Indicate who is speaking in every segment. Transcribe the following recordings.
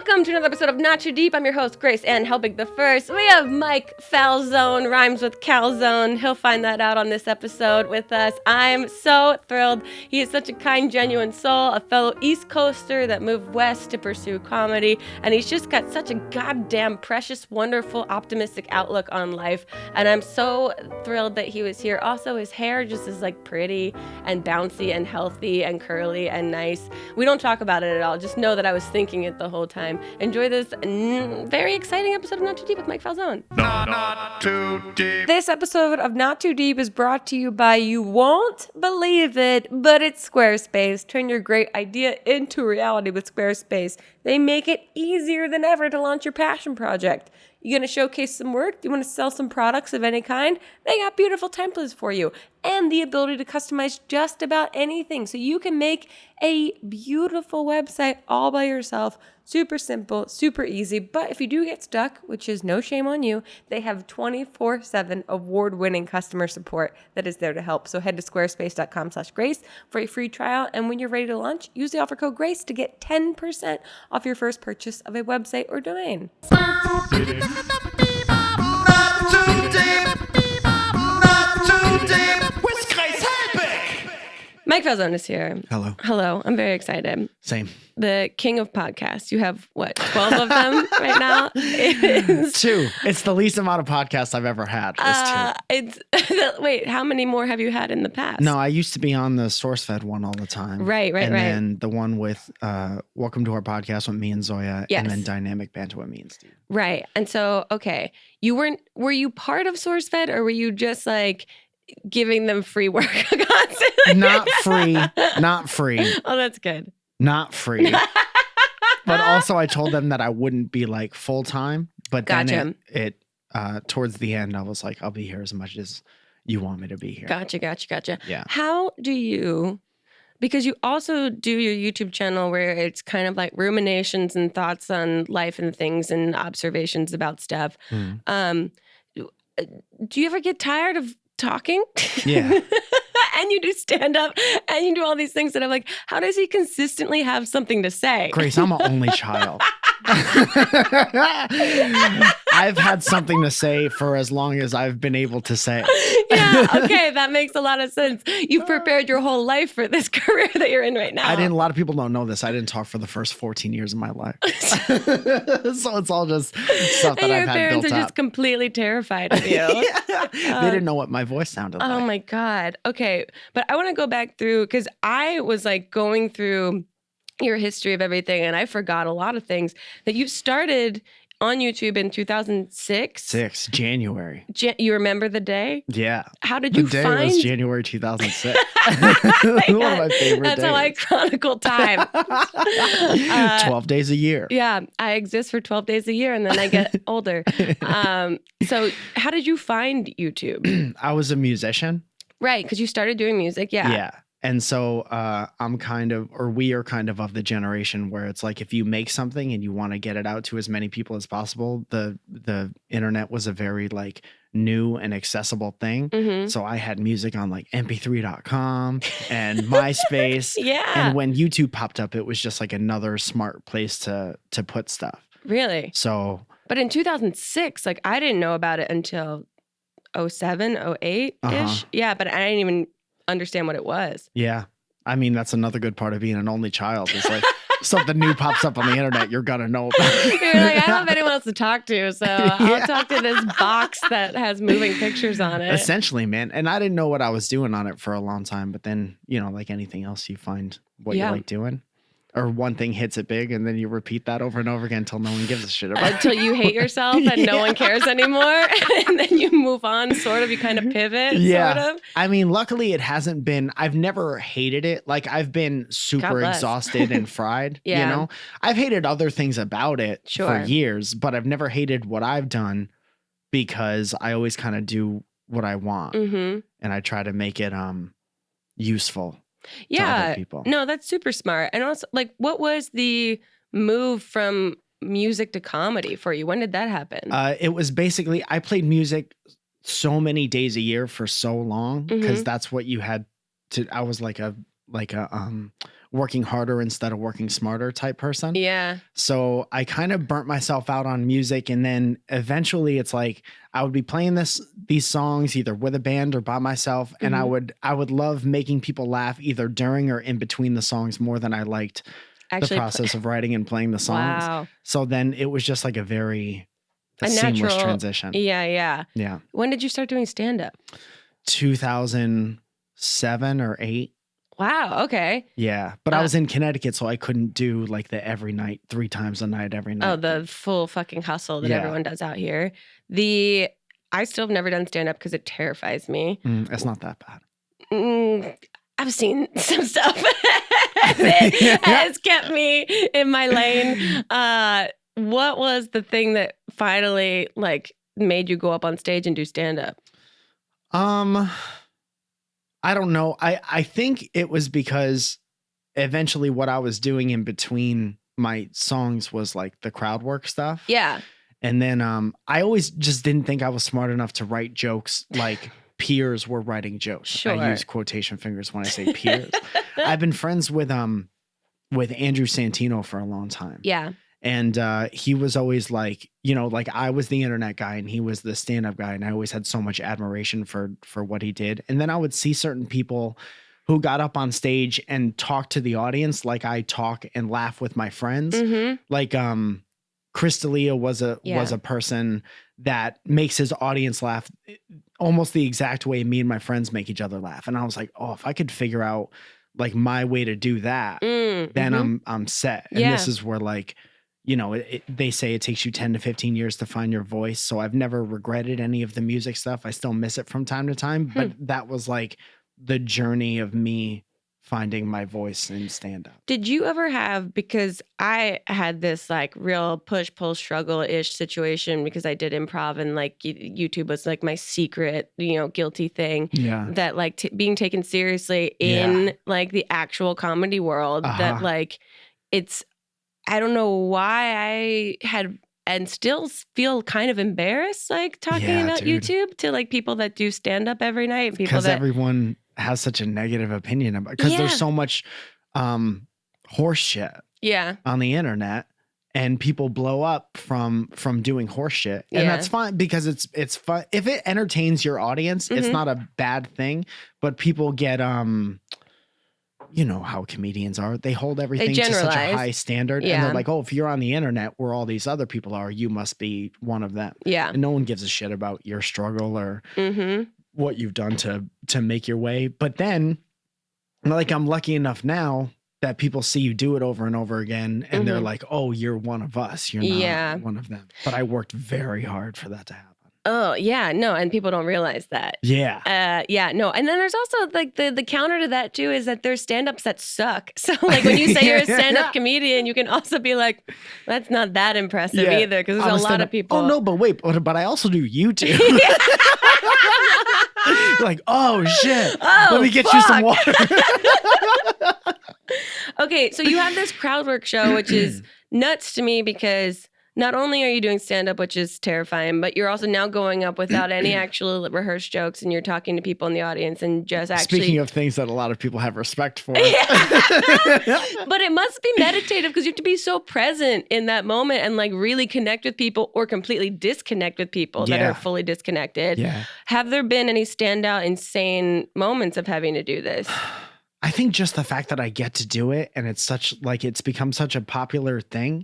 Speaker 1: Welcome to another episode of Not Too Deep. I'm your host, Grace Ann Helbig the First. We have Mike Falzone, rhymes with calzone. He'll find that out on this episode with us. I'm so thrilled. He is such a kind, genuine soul, a fellow East Coaster that moved west to pursue comedy, and he's just got such a goddamn precious, wonderful, optimistic outlook on life, and I'm so thrilled that he was here. Also, his hair just is like pretty and bouncy and healthy and curly and nice. We don't talk about it at all. Just know that I was thinking it the whole time. Enjoy this very exciting episode of Not Too Deep with Mike Falzone.
Speaker 2: Not too deep.
Speaker 1: This episode of Not Too Deep is brought to you by, you won't believe it, but it's Squarespace. Turn your great idea into reality with Squarespace. They make it easier than ever to launch your passion project. You going to showcase some work? You want to sell some products of any kind? They got beautiful templates for you and the ability to customize just about anything. So you can make a beautiful website all by yourself. Super simple, super easy. But if you do get stuck, which is no shame on you, they have 24/7 award-winning customer support that is there to help. So head to squarespace.com/grace for a free trial. And when you're ready to launch, use the offer code GRACE to get 10% off your first purchase of a website or domain.
Speaker 2: Not too deep. Not too deep. With Grace Helbig.
Speaker 1: Mike Falzone is here.
Speaker 3: Hello.
Speaker 1: Hello. I'm very excited.
Speaker 3: Same.
Speaker 1: The king of podcasts. You have, 12 of them right now?
Speaker 3: Two. It's the least amount of podcasts I've ever had.
Speaker 1: Wait, how many more have you had in the past?
Speaker 3: No, I used to be on the SourceFed one all the time.
Speaker 1: Right.
Speaker 3: And then the one with Welcome to Our Podcast with me and Zoya.
Speaker 1: Yes.
Speaker 3: And then Dynamic Banter with me and Steve.
Speaker 1: Right. And so, okay. Were you part of SourceFed, or were you just like giving them free work constantly?
Speaker 3: Not free.
Speaker 1: Oh, that's good.
Speaker 3: Not free. But also I told them that I wouldn't be like full time. But
Speaker 1: Gotcha.
Speaker 3: then it towards the end I was like, I'll be here as much as you want me to be here.
Speaker 1: Gotcha.
Speaker 3: Yeah.
Speaker 1: How do you, because you also do your YouTube channel where it's kind of like ruminations and thoughts on life and things and observations about stuff.
Speaker 3: Mm.
Speaker 1: Do you ever get tired of talking?
Speaker 3: Yeah.
Speaker 1: And you do stand up and you do all these things that I'm like, how does he consistently have something to say?
Speaker 3: Grace, I'm an only child. I've had something to say for as long as I've been able to say.
Speaker 1: Yeah, okay, that makes a lot of sense. You've prepared your whole life for this career that you're in right now.
Speaker 3: A lot of people don't know this. I didn't talk for the first 14 years of my life. So it's all just stuff that
Speaker 1: and
Speaker 3: I've
Speaker 1: your
Speaker 3: had
Speaker 1: parents
Speaker 3: built
Speaker 1: are
Speaker 3: up.
Speaker 1: just completely terrified of you.
Speaker 3: Yeah. They didn't know what my voice sounded like.
Speaker 1: Oh my God. Okay. But I want to go back through, because I was like going through your history of everything, and I forgot a lot of things that you started on YouTube in 2006.
Speaker 3: January.
Speaker 1: You remember the day?
Speaker 3: Yeah.
Speaker 1: How did you
Speaker 3: The day
Speaker 1: find?
Speaker 3: was January 2006. One of my favorite
Speaker 1: That's
Speaker 3: days.
Speaker 1: how I chronicle time.
Speaker 3: 12 days a year.
Speaker 1: Yeah, I exist for 12 days a year, and then I get older. So how did you find YouTube?
Speaker 3: I was a musician.
Speaker 1: Right, because you started doing music. Yeah.
Speaker 3: Yeah. And so we are kind of the generation where it's like, if you make something and you want to get it out to as many people as possible, the internet was a very like new and accessible thing.
Speaker 1: Mm-hmm.
Speaker 3: So I had music on like mp3.com and MySpace.
Speaker 1: Yeah.
Speaker 3: And when YouTube popped up, it was just like another smart place to put stuff.
Speaker 1: Really?
Speaker 3: So.
Speaker 1: But in 2006, like I didn't know about it until 07, 08-ish.
Speaker 3: Uh-huh.
Speaker 1: Yeah, but I didn't even understand what it was.
Speaker 3: Yeah. I mean, that's another good part of being an only child. It's like something new pops up on the internet, you're going to know about it.
Speaker 1: You're like, I don't have anyone else to talk to, so I'll talk to this box that has moving pictures on it.
Speaker 3: Essentially, man. And I didn't know what I was doing on it for a long time. But then, like anything else, you find what you like doing. Or one thing hits it big, and then you repeat that over and over again until no one gives a shit about it.
Speaker 1: Until you hate yourself and no one cares anymore. And then you move on, sort of. You kind of pivot, sort of.
Speaker 3: I mean, luckily it hasn't been, I've never hated it. Like, I've been super exhausted and fried, I've hated other things about it for years, but I've never hated what I've done because I always kind of do what I want.
Speaker 1: Mm-hmm.
Speaker 3: And I try to make it useful.
Speaker 1: Yeah.
Speaker 3: People.
Speaker 1: No, that's super smart. And also, like, what was the move from music to comedy for you? When did that happen?
Speaker 3: It was basically, I played music so many days a year for so long because that's what you had to. I was like a working harder instead of working smarter type person.
Speaker 1: Yeah.
Speaker 3: So I kind of burnt myself out on music. And then eventually it's like I would be playing these songs either with a band or by myself. And I would love making people laugh either during or in between the songs more than I liked the process of writing and playing the songs. Wow. So then it was just like a seamless natural transition.
Speaker 1: Yeah.
Speaker 3: Yeah.
Speaker 1: When did you start doing stand-up?
Speaker 3: 2007 or 8.
Speaker 1: Wow. Okay.
Speaker 3: Yeah. But I was in Connecticut, so I couldn't do like the every night, 3 times a night, every night.
Speaker 1: Oh, the full fucking hustle that everyone does out here. I still have never done stand-up because it terrifies me.
Speaker 3: It's not that bad.
Speaker 1: I've seen some stuff that has kept me in my lane. What was the thing that finally like made you go up on stage and do stand-up?
Speaker 3: I don't know. I think it was because eventually what I was doing in between my songs was like the crowd work stuff.
Speaker 1: Yeah.
Speaker 3: And then I always just didn't think I was smart enough to write jokes like peers were writing jokes.
Speaker 1: Sure.
Speaker 3: I use quotation fingers when I say peers. I've been friends with Andrew Santino for a long time.
Speaker 1: Yeah.
Speaker 3: And he was always like, like I was the internet guy and he was the stand-up guy. And I always had so much admiration for what he did. And then I would see certain people who got up on stage and talked to the audience like I talk and laugh with my friends. Mm-hmm. Like Chris D'Elia was a person that makes his audience laugh almost the exact way me and my friends make each other laugh. And I was like, oh, if I could figure out like my way to do that, then I'm set. And this is where like, they say it takes you 10 to 15 years to find your voice. So I've never regretted any of the music stuff. I still miss it from time to time, but that was like the journey of me finding my voice in stand-up.
Speaker 1: Did you ever have, because I had this like real push-pull struggle-ish situation because I did improv and like YouTube was like my secret, guilty thing.
Speaker 3: Yeah.
Speaker 1: That like being taken seriously in like the actual comedy world that like I don't know why I had and still feel kind of embarrassed like talking about YouTube to like people that do stand-up every night.
Speaker 3: Because everyone has such a negative opinion about it. Because there's so much horse shit on the internet. And people blow up from doing horse shit. And that's fine because it's fun. If it entertains your audience, it's not a bad thing. But people get you know how comedians are. They hold everything to such a high standard. And they're like, oh, if you're on the internet where all these other people are, you must be one of them.
Speaker 1: Yeah.
Speaker 3: And no one gives a shit about your struggle or what you've done to make your way. But then, like, I'm lucky enough now that people see you do it over and over again. And they're like, oh, you're one of us. You're not one of them. But I worked very hard for that to happen.
Speaker 1: Oh, yeah. No, and people don't realize that.
Speaker 3: Yeah.
Speaker 1: No. And then there's also like the counter to that too is that there's stand-ups that suck. So like when you say you're a stand-up comedian, you can also be like, that's not that impressive either because there's a lot of people.
Speaker 3: Oh, no, but wait, but I also do YouTube. Like, oh, shit.
Speaker 1: Oh,
Speaker 3: let me get you some water.
Speaker 1: Okay, so you have this crowd work show, which is nuts to me because not only are you doing stand-up, which is terrifying, but you're also now going up without any actual rehearsed jokes and you're talking to people in the audience and just actually...
Speaker 3: Speaking of things that a lot of people have respect for.
Speaker 1: But it must be meditative because you have to be so present in that moment and like really connect with people or completely disconnect with people that are fully disconnected.
Speaker 3: Yeah.
Speaker 1: Have there been any standout insane moments of having to do this?
Speaker 3: I think just the fact that I get to do it and it's become such a popular thing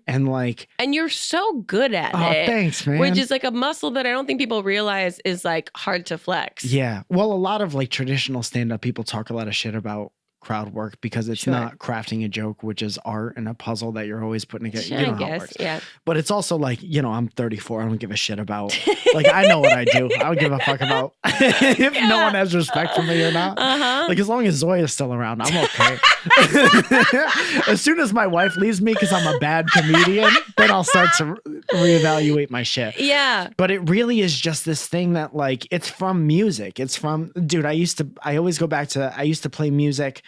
Speaker 3: and
Speaker 1: you're so good at it.
Speaker 3: Oh, thanks, man.
Speaker 1: Which is like a muscle that I don't think people realize is like hard to flex.
Speaker 3: Yeah. Well, a lot of like traditional stand-up people talk a lot of shit about crowd work because it's not crafting a joke, which is art and a puzzle that you're always putting together. You know how it works.
Speaker 1: Yeah.
Speaker 3: But it's also like, I'm 34. I don't give a shit about, like, I know what I do. I don't give a fuck about if no one has respect for me or not. Like, as long as Zoya's still around, I'm okay. As soon as my wife leaves me because I'm a bad comedian, then I'll start to reevaluate my shit.
Speaker 1: Yeah.
Speaker 3: But it really is just this thing that, like, it's from music. It's from, dude, I used to play music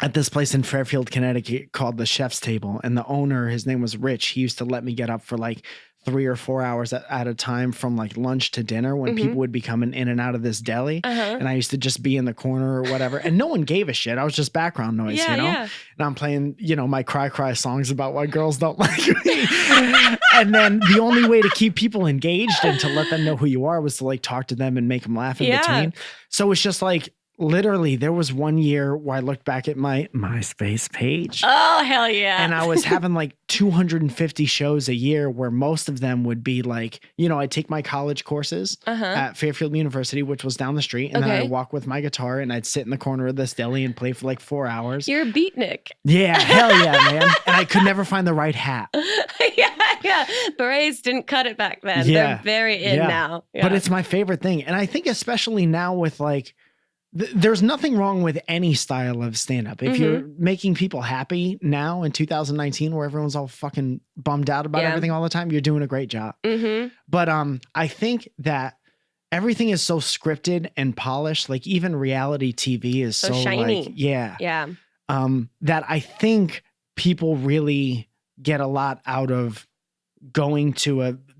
Speaker 3: at this place in Fairfield, Connecticut called the Chef's Table. And the owner, his name was Rich. He used to let me get up for like 3 or 4 hours at a time from like lunch to dinner when people would be coming in and out of this deli. And I used to just be in the corner or whatever. And no one gave a shit. I was just background noise, you know? And I'm playing, my cry songs about why girls don't like me. And then the only way to keep people engaged and to let them know who you are was to like talk to them and make them laugh in between. So it's just like, literally, there was one year where I looked back at my MySpace page.
Speaker 1: Oh, hell yeah.
Speaker 3: And I was having like 250 shows a year where most of them would be like, I'd take my college courses at Fairfield University, which was down the street. And then I'd walk with my guitar and I'd sit in the corner of this deli and play for like 4 hours.
Speaker 1: You're a beatnik.
Speaker 3: Yeah, hell yeah, man. And I could never find the right hat.
Speaker 1: Yeah. Berets didn't cut it back then. They're very in now. Yeah.
Speaker 3: But it's my favorite thing. And I think especially now with like, there's nothing wrong with any style of stand-up. If you're making people happy now in 2019 where everyone's all fucking bummed out about everything all the time, you're doing a great job. But I think that everything is so scripted and polished. Like even reality TV is so shiny. Like, that I think people really get a lot out of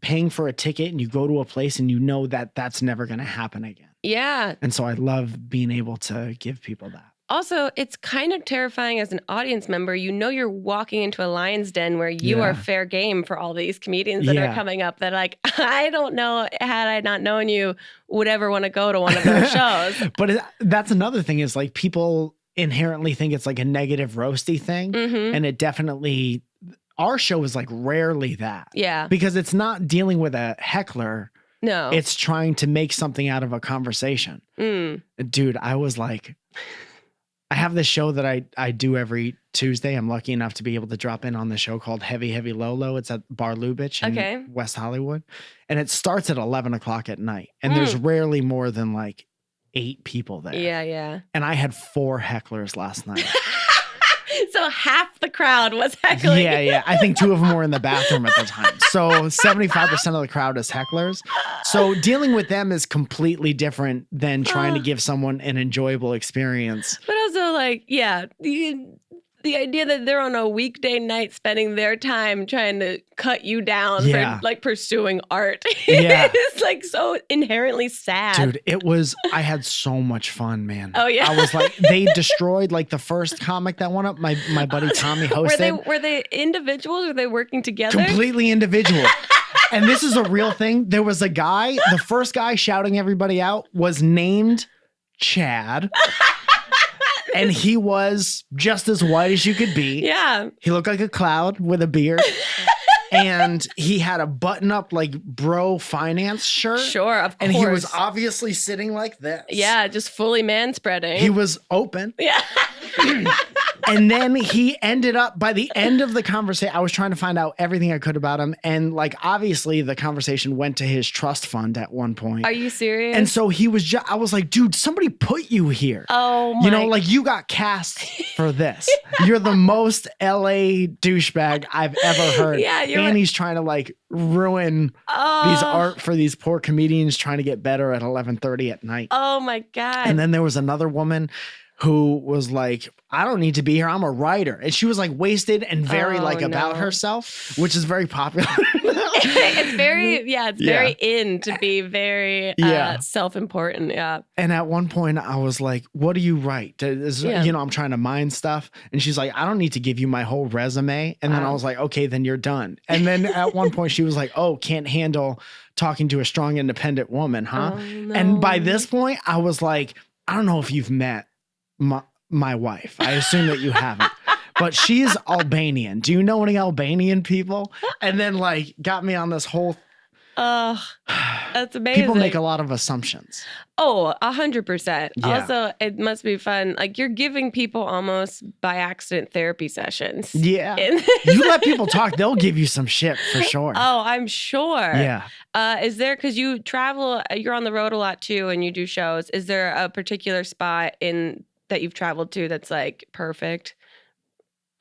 Speaker 3: paying for a ticket and you go to a place and that that's never going to happen again.
Speaker 1: Yeah.
Speaker 3: And so I love being able to give people that.
Speaker 1: Also, it's kind of terrifying as an audience member. You're walking into a lion's den where you are fair game for all these comedians that are coming up that like, I don't know, had I not known you, would ever want to go to one of their shows.
Speaker 3: But that's another thing is like people inherently think it's like a negative roasty thing. And it definitely, our show is like rarely that. Yeah. Because it's not dealing with a heckler. No. It's trying to make something out of a conversation. Dude, I was like, I have this show that I do every Tuesday. I'm lucky enough to be able to drop in on the show called Heavy Heavy Low Low. It's at Bar Lubitsch in West Hollywood. And it starts at 11 o'clock at night. And there's rarely more than like 8 people there. Yeah. And I had 4 hecklers last night.
Speaker 1: So half the crowd was heckling.
Speaker 3: Yeah. I think 2 of them were in the bathroom at the time. So 75% of the crowd is hecklers. So dealing with them is completely different than trying to give someone an enjoyable experience.
Speaker 1: But also like, the idea that they're on a weekday night spending their time trying to cut you down for like pursuing art. It's like so inherently sad.
Speaker 3: Dude, I had so much fun, man.
Speaker 1: Oh yeah.
Speaker 3: I was like, they destroyed like the first comic that went up. My buddy Tommy hosted.
Speaker 1: Were they individuals? Were they working together?
Speaker 3: Completely individual. And this is a real thing. There was a guy, the first guy shouting everybody out was named Chad. And he was just as white as you could be. Yeah. He looked like a cloud with a beard. And he had a button-up, like, bro finance shirt.
Speaker 1: Sure, of course.
Speaker 3: And he was obviously sitting like this.
Speaker 1: Yeah, just fully man-spreading.
Speaker 3: He was open. Yeah. And then he ended up, by the end of the conversation, I was trying to find out everything I could about him. And like, obviously the conversation went to his trust fund at one point.
Speaker 1: Are you serious?
Speaker 3: And so he was I was like, dude, somebody put you here.
Speaker 1: Oh my.
Speaker 3: Like you got cast for this. You're the most LA douchebag I've ever heard. Yeah. And he's trying to like ruin these art for these poor comedians trying to get better at 11:30 at night.
Speaker 1: Oh my God.
Speaker 3: And then there was another woman who was like, I don't need to be here. I'm a writer. And she was like wasted and very about herself, which is very popular.
Speaker 1: It's very in to be very self-important. Yeah.
Speaker 3: And at one point I was like, what do you write? I'm trying to mine stuff. And she's like, I don't need to give you my whole resume. And then I was like, okay, then you're done. And then at one point she was like, oh, can't handle talking to a strong, independent woman, huh? Oh, no. And by this point I was like, I don't know if you've met my wife. I assume that you haven't, but she's Albanian. Do you know any Albanian people? And then like got me on this whole.
Speaker 1: That's amazing.
Speaker 3: People make a lot of assumptions.
Speaker 1: Oh, 100%. Yeah. Also, it must be fun. Like you're giving people almost by accident therapy sessions.
Speaker 3: Yeah. You let people talk, they'll give you some shit for sure.
Speaker 1: Oh, I'm sure. Yeah. Is there, because you travel, you're on the road a lot too, and you do shows. Is there a particular spot that you've traveled to that's like perfect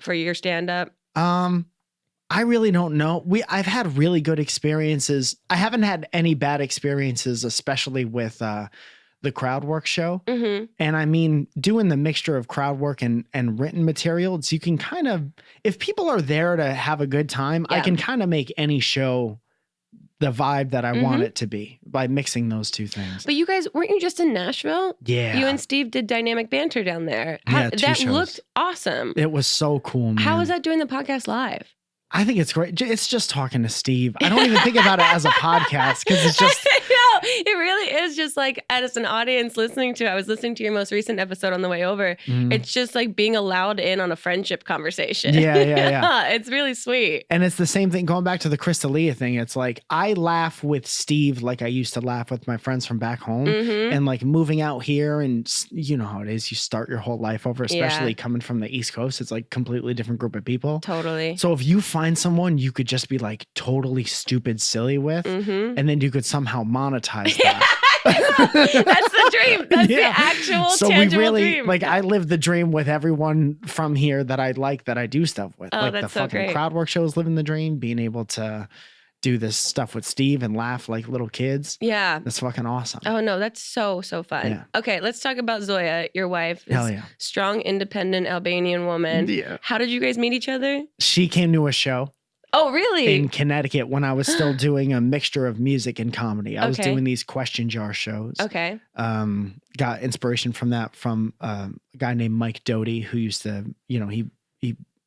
Speaker 1: for your stand-up?
Speaker 3: I really don't know. I've had really good experiences. I haven't had any bad experiences, especially with the crowd work show. Mm-hmm. And I mean, doing the mixture of crowd work and written materials, you can kind of, if people are there to have a good time, I can kind of make any show the vibe that I want it to be by mixing those two things.
Speaker 1: But you guys, weren't you just in Nashville?
Speaker 3: Yeah.
Speaker 1: You and Steve did Dynamic Banter down there.
Speaker 3: Two
Speaker 1: that
Speaker 3: shows.
Speaker 1: Looked awesome.
Speaker 3: It was so cool, man.
Speaker 1: How was that doing the podcast live?
Speaker 3: I think it's great. It's just talking to Steve. I don't even think about it as a podcast because it's just.
Speaker 1: No, it really is just like as an audience listening to. I was listening to your most recent episode on the way over. It's just like being allowed in on a friendship conversation.
Speaker 3: Yeah.
Speaker 1: It's really sweet.
Speaker 3: And it's the same thing going back to the Crystalia thing. It's like I laugh with Steve like I used to laugh with my friends from back home. And like moving out here, and you know how it is. You start your whole life over, especially coming from the East Coast. It's like completely different group of people.
Speaker 1: Totally.
Speaker 3: So if you find someone you could just be like totally stupid silly with, and then you could somehow monetize that.
Speaker 1: That's the dream. That's the actual tangible dream.
Speaker 3: Like I live the dream with everyone from here that I like, that I do stuff with.
Speaker 1: Oh,
Speaker 3: like
Speaker 1: that's
Speaker 3: the
Speaker 1: so
Speaker 3: fucking
Speaker 1: great.
Speaker 3: crowd work shows, living the dream, being able to do this stuff with Steve and laugh like little kids.
Speaker 1: Yeah.
Speaker 3: That's fucking awesome.
Speaker 1: Oh no, that's so fun.
Speaker 3: Yeah.
Speaker 1: Okay, let's talk about Zoya, your wife.
Speaker 3: Hell yeah.
Speaker 1: Strong, independent Albanian woman.
Speaker 3: Yeah.
Speaker 1: How did you guys meet each other?
Speaker 3: She came to a show
Speaker 1: Oh, really?
Speaker 3: in Connecticut when I was still doing a mixture of music and comedy. I was doing these question jar shows.
Speaker 1: Okay.
Speaker 3: Got inspiration from that from a guy named Mike Doty, who used to, he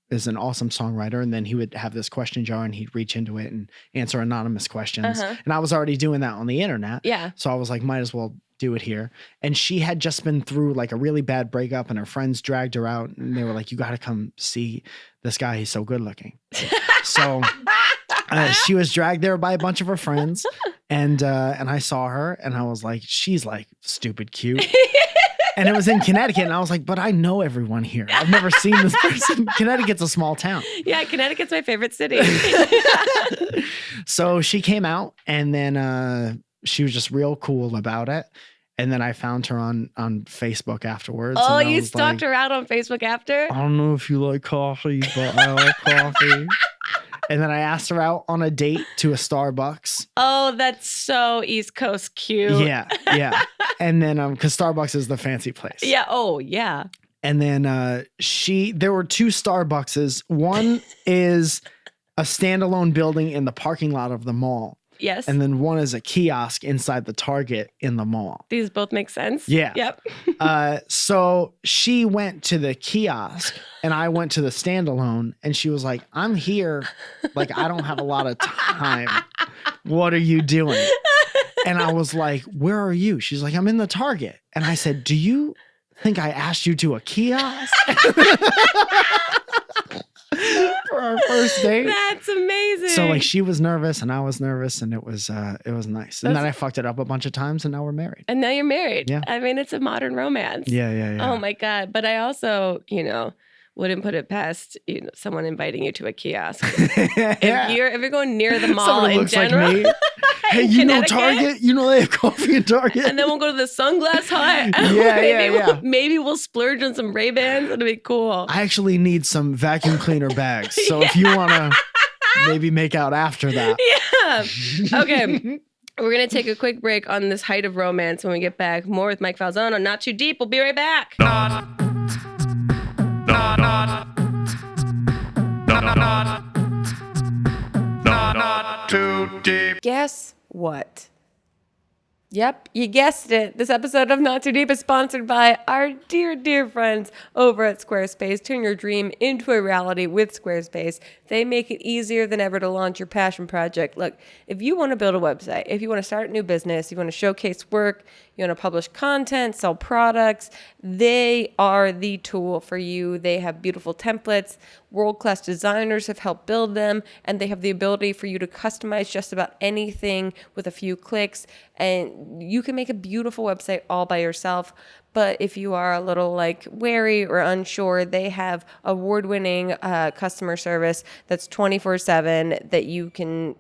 Speaker 3: is an awesome songwriter, and then he would have this question jar and he'd reach into it and answer anonymous questions. And I was already doing that on the internet.
Speaker 1: Yeah.
Speaker 3: So I was like, might as well do it here. And she had just been through like a really bad breakup, and her friends dragged her out and they were like, you got to come see this guy. He's so good looking. So she was dragged there by a bunch of her friends, and I saw her and I was like, she's like stupid cute. And it was in Connecticut, and I was like, but I know everyone here. I've never seen this person. Connecticut's a small town. Yeah,
Speaker 1: Connecticut's my favorite city.
Speaker 3: So she came out, and then she was just real cool about it. And then I found her on Facebook afterwards.
Speaker 1: Oh, you stalked her out on Facebook after?
Speaker 3: I don't know if you like coffee, but I like coffee. And then I asked her out on a date to a Starbucks.
Speaker 1: Oh, that's so East Coast cute.
Speaker 3: Yeah. And then, because Starbucks is the fancy place.
Speaker 1: Yeah. Oh, yeah.
Speaker 3: And then there were two Starbuckses. One is a standalone building in the parking lot of the mall.
Speaker 1: Yes.
Speaker 3: And then one is a kiosk inside the Target in the mall.
Speaker 1: These both make sense.
Speaker 3: Yeah.
Speaker 1: Yep.
Speaker 3: So she went to the kiosk and I went to the standalone, and she was like, I'm here. Like, I don't have a lot of time. What are you doing? And I was like, where are you? She's like, I'm in the Target. And I said, do you think I asked you to a kiosk? For our first date.
Speaker 1: That's amazing.
Speaker 3: So like she was nervous and I was nervous, and it was nice. And then I fucked it up a bunch of times, and now we're married.
Speaker 1: And now you're married.
Speaker 3: Yeah.
Speaker 1: I mean, it's a modern romance.
Speaker 3: Yeah.
Speaker 1: Oh my God. But I also, wouldn't put it past someone inviting you to a kiosk. If you're going near the mall
Speaker 3: Someone
Speaker 1: in
Speaker 3: looks
Speaker 1: general.
Speaker 3: Like me. Hey, you know Target? You know they have coffee in Target?
Speaker 1: And then we'll go to the Sunglass Hut.
Speaker 3: Yeah.
Speaker 1: Maybe we'll splurge on some Ray-Bans. It'll be cool.
Speaker 3: I actually need some vacuum cleaner bags. So if you want to maybe make out after that.
Speaker 1: Yeah. Okay. We're going to take a quick break on this height of romance. When we get back, more with Mike Falzone on Not Too Deep. We'll be right back.
Speaker 2: Not too deep.
Speaker 1: Guess what? Yep, you guessed it. This episode of Not Too Deep is sponsored by our dear, dear friends over at Squarespace. Turn your dream into a reality with Squarespace. They make it easier than ever to launch your passion project. Look, if you want to build a website, if you want to start a new business, you want to showcase work, you want to publish content, sell products, they are the tool for you. They have beautiful templates. World-class designers have helped build them, and they have the ability for you to customize just about anything with a few clicks, and you can make a beautiful website all by yourself. But if you are a little wary or unsure, they have award-winning customer service that's 24/7 that you can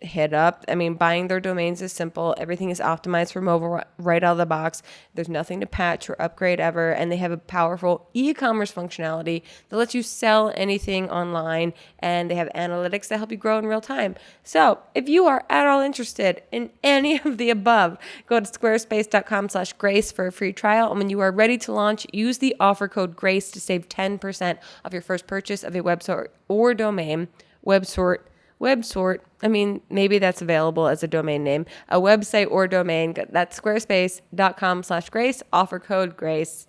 Speaker 1: hit up. I mean, buying their domains is simple. Everything is optimized for mobile right out of the box. There's nothing to patch or upgrade ever. And they have a powerful e-commerce functionality that lets you sell anything online. And they have analytics that help you grow in real time. So if you are at all interested in any of the above, go to squarespace.com/grace for a free trial. And when you are ready to launch, use the offer code GRACE to save 10% of your first purchase of a website or domain. WebSort. I mean, maybe that's available as a domain name. A website or domain. That's squarespace.com/grace. Offer code GRACE.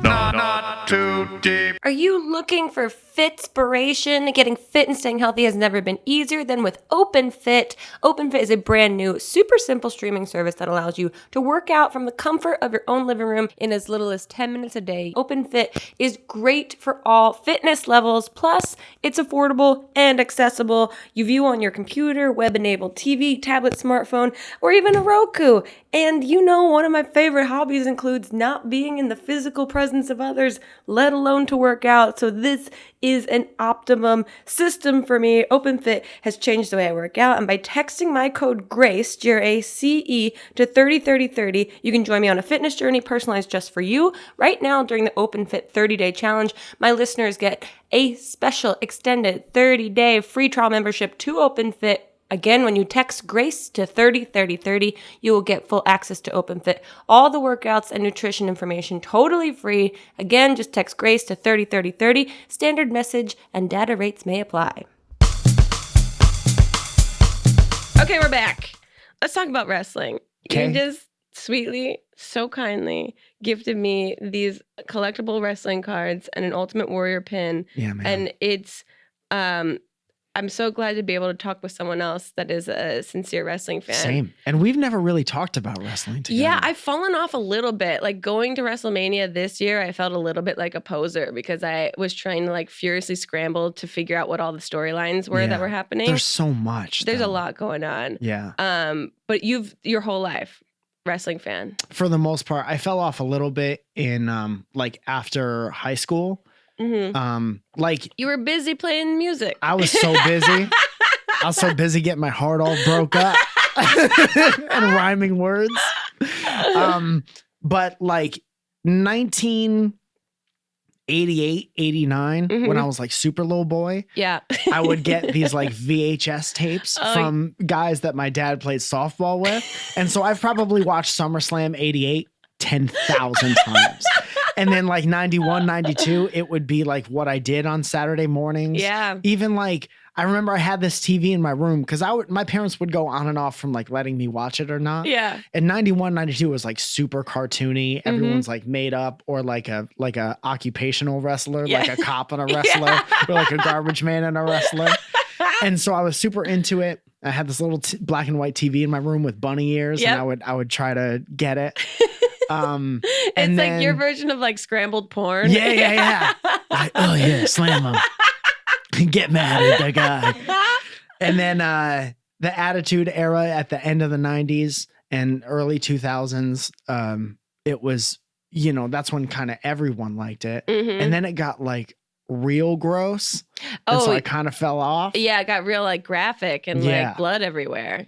Speaker 2: Not too deep.
Speaker 1: Are you looking for fitspiration? Getting fit and staying healthy has never been easier than with OpenFit. OpenFit is a brand new, super simple streaming service that allows you to work out from the comfort of your own living room in as little as 10 minutes a day. OpenFit is great for all fitness levels, plus it's affordable and accessible. You view on your computer, web-enabled TV, tablet, smartphone, or even a Roku. And you know, one of my favorite hobbies includes not being in the physical presence of others, let alone to work out. So this is an optimum system for me. OpenFit has changed the way I work out. And by texting my code GRACE, GRACE, to 303030, you can join me on a fitness journey personalized just for you. Right now, during the OpenFit 30-day challenge, my listeners get a special extended 30-day free trial membership to OpenFit. Again, when you text GRACE to 303030, you will get full access to OpenFit, all the workouts and nutrition information totally free. Again, just text GRACE to 303030. Standard message and data rates may apply. Okay, we're back. Let's talk about wrestling.
Speaker 3: Okay.
Speaker 1: You just sweetly, so kindly gifted me these collectible wrestling cards and an Ultimate Warrior pin.
Speaker 3: Yeah, man.
Speaker 1: And it's I'm so glad to be able to talk with someone else that is a sincere wrestling fan.
Speaker 3: Same. And we've never really talked about wrestling together.
Speaker 1: Yeah, I've fallen off a little bit. Like going to WrestleMania this year, I felt a little bit like a poser because I was trying to like furiously scramble to figure out what all the storylines were that were happening.
Speaker 3: There's so much.
Speaker 1: There's a lot going on.
Speaker 3: Yeah.
Speaker 1: But you've your whole life wrestling fan.
Speaker 3: For the most part, I fell off a little bit in like after high school.
Speaker 1: Mm-hmm.
Speaker 3: Like
Speaker 1: you were busy playing music.
Speaker 3: I was so busy. I was so busy getting my heart all broke up and rhyming words. But like 1988, 89, when I was like super little boy, I would get these like VHS tapes from guys that my dad played softball with. And so I've probably watched SummerSlam 88 10,000 times. And then like 91, 92, it would be like what I did on Saturday mornings.
Speaker 1: Yeah.
Speaker 3: Even like, I remember I had this TV in my room because my parents would go on and off from like letting me watch it or not.
Speaker 1: Yeah.
Speaker 3: And 91, 92 was like super cartoony. Everyone's like made up or like a occupational wrestler, like a cop and a wrestler or like a garbage man and a wrestler. And so I was super into it. I had this little black and white TV in my room with bunny ears and I would try to get it.
Speaker 1: It's
Speaker 3: and
Speaker 1: like
Speaker 3: then,
Speaker 1: your version of like scrambled porn.
Speaker 3: Yeah. Like, oh yeah, slam him. Get mad at the guy. And then the Attitude Era at the end of the 90s and early 2000s, it was, that's when kind of everyone liked it. Mm-hmm. And then it got like real gross. And so I kind of fell off.
Speaker 1: Yeah, it got real like graphic and like blood everywhere.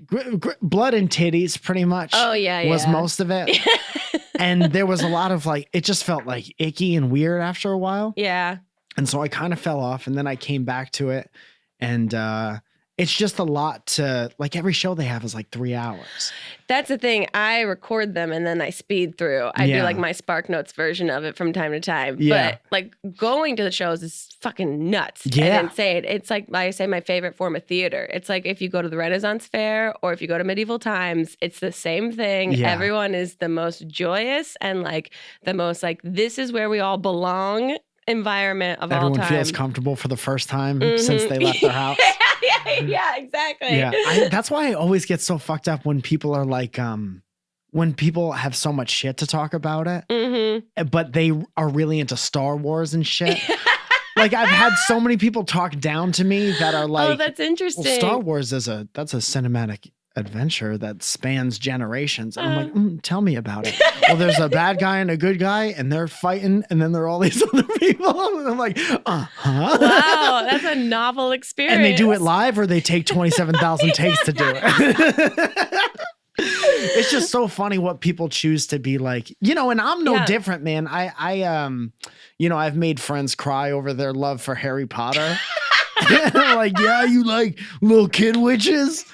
Speaker 3: Blood and titties pretty much.
Speaker 1: Oh, yeah.
Speaker 3: Was most of it. And there was a lot of like, it just felt like icky and weird after a while.
Speaker 1: Yeah.
Speaker 3: And so I kind of fell off and then I came back to it. And it's just a lot to, like every show they have is like 3 hours.
Speaker 1: That's the thing. I record them and then I speed through. I do like my Spark Notes version of it from time to time.
Speaker 3: Yeah.
Speaker 1: But like going to the shows is fucking nuts
Speaker 3: and
Speaker 1: insane. It's like I say my favorite form of theater. It's like if you go to the Renaissance Fair or if you go to medieval times, it's the same thing. Yeah. Everyone is the most joyous and like the most like this is where we all belong environment of all time.
Speaker 3: Everyone feels comfortable for the first time since they left their house.
Speaker 1: Yeah, exactly.
Speaker 3: Yeah, that's why I always get so fucked up when people are like, when people have so much shit to talk about it, but they are really into Star Wars and shit. Like I've had so many people talk down to me that are like,
Speaker 1: "Oh, that's interesting."
Speaker 3: Well, Star Wars that's a cinematic adventure that spans generations. And I'm like, tell me about it. Well, there's a bad guy and a good guy and they're fighting and then there are all these other people. And I'm like,
Speaker 1: Wow, that's a novel experience.
Speaker 3: And they do it live or they take 27,000 takes to do it. It's just so funny what people choose to be like, and I'm no different, man. I've made friends cry over their love for Harry Potter. I'm like, yeah, you like little kid witches?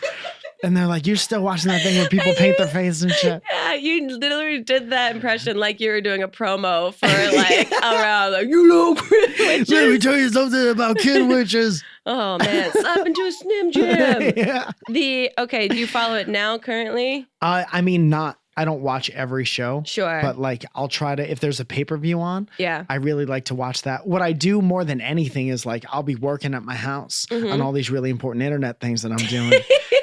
Speaker 3: And they're like, you're still watching that thing where people paint their face and shit.
Speaker 1: Yeah, you literally did that impression like you were doing a promo for like around like, you know, kid witches.
Speaker 3: Let me tell you something about kid witches.
Speaker 1: Oh man, slap into a Slim Jim.
Speaker 3: Yeah.
Speaker 1: Do you follow it now currently?
Speaker 3: I don't watch every show.
Speaker 1: Sure.
Speaker 3: But like I'll try to, if there's a pay-per-view on,
Speaker 1: yeah,
Speaker 3: I really like to watch that. What I do more than anything is like I'll be working at my house on all these really important internet things that I'm doing.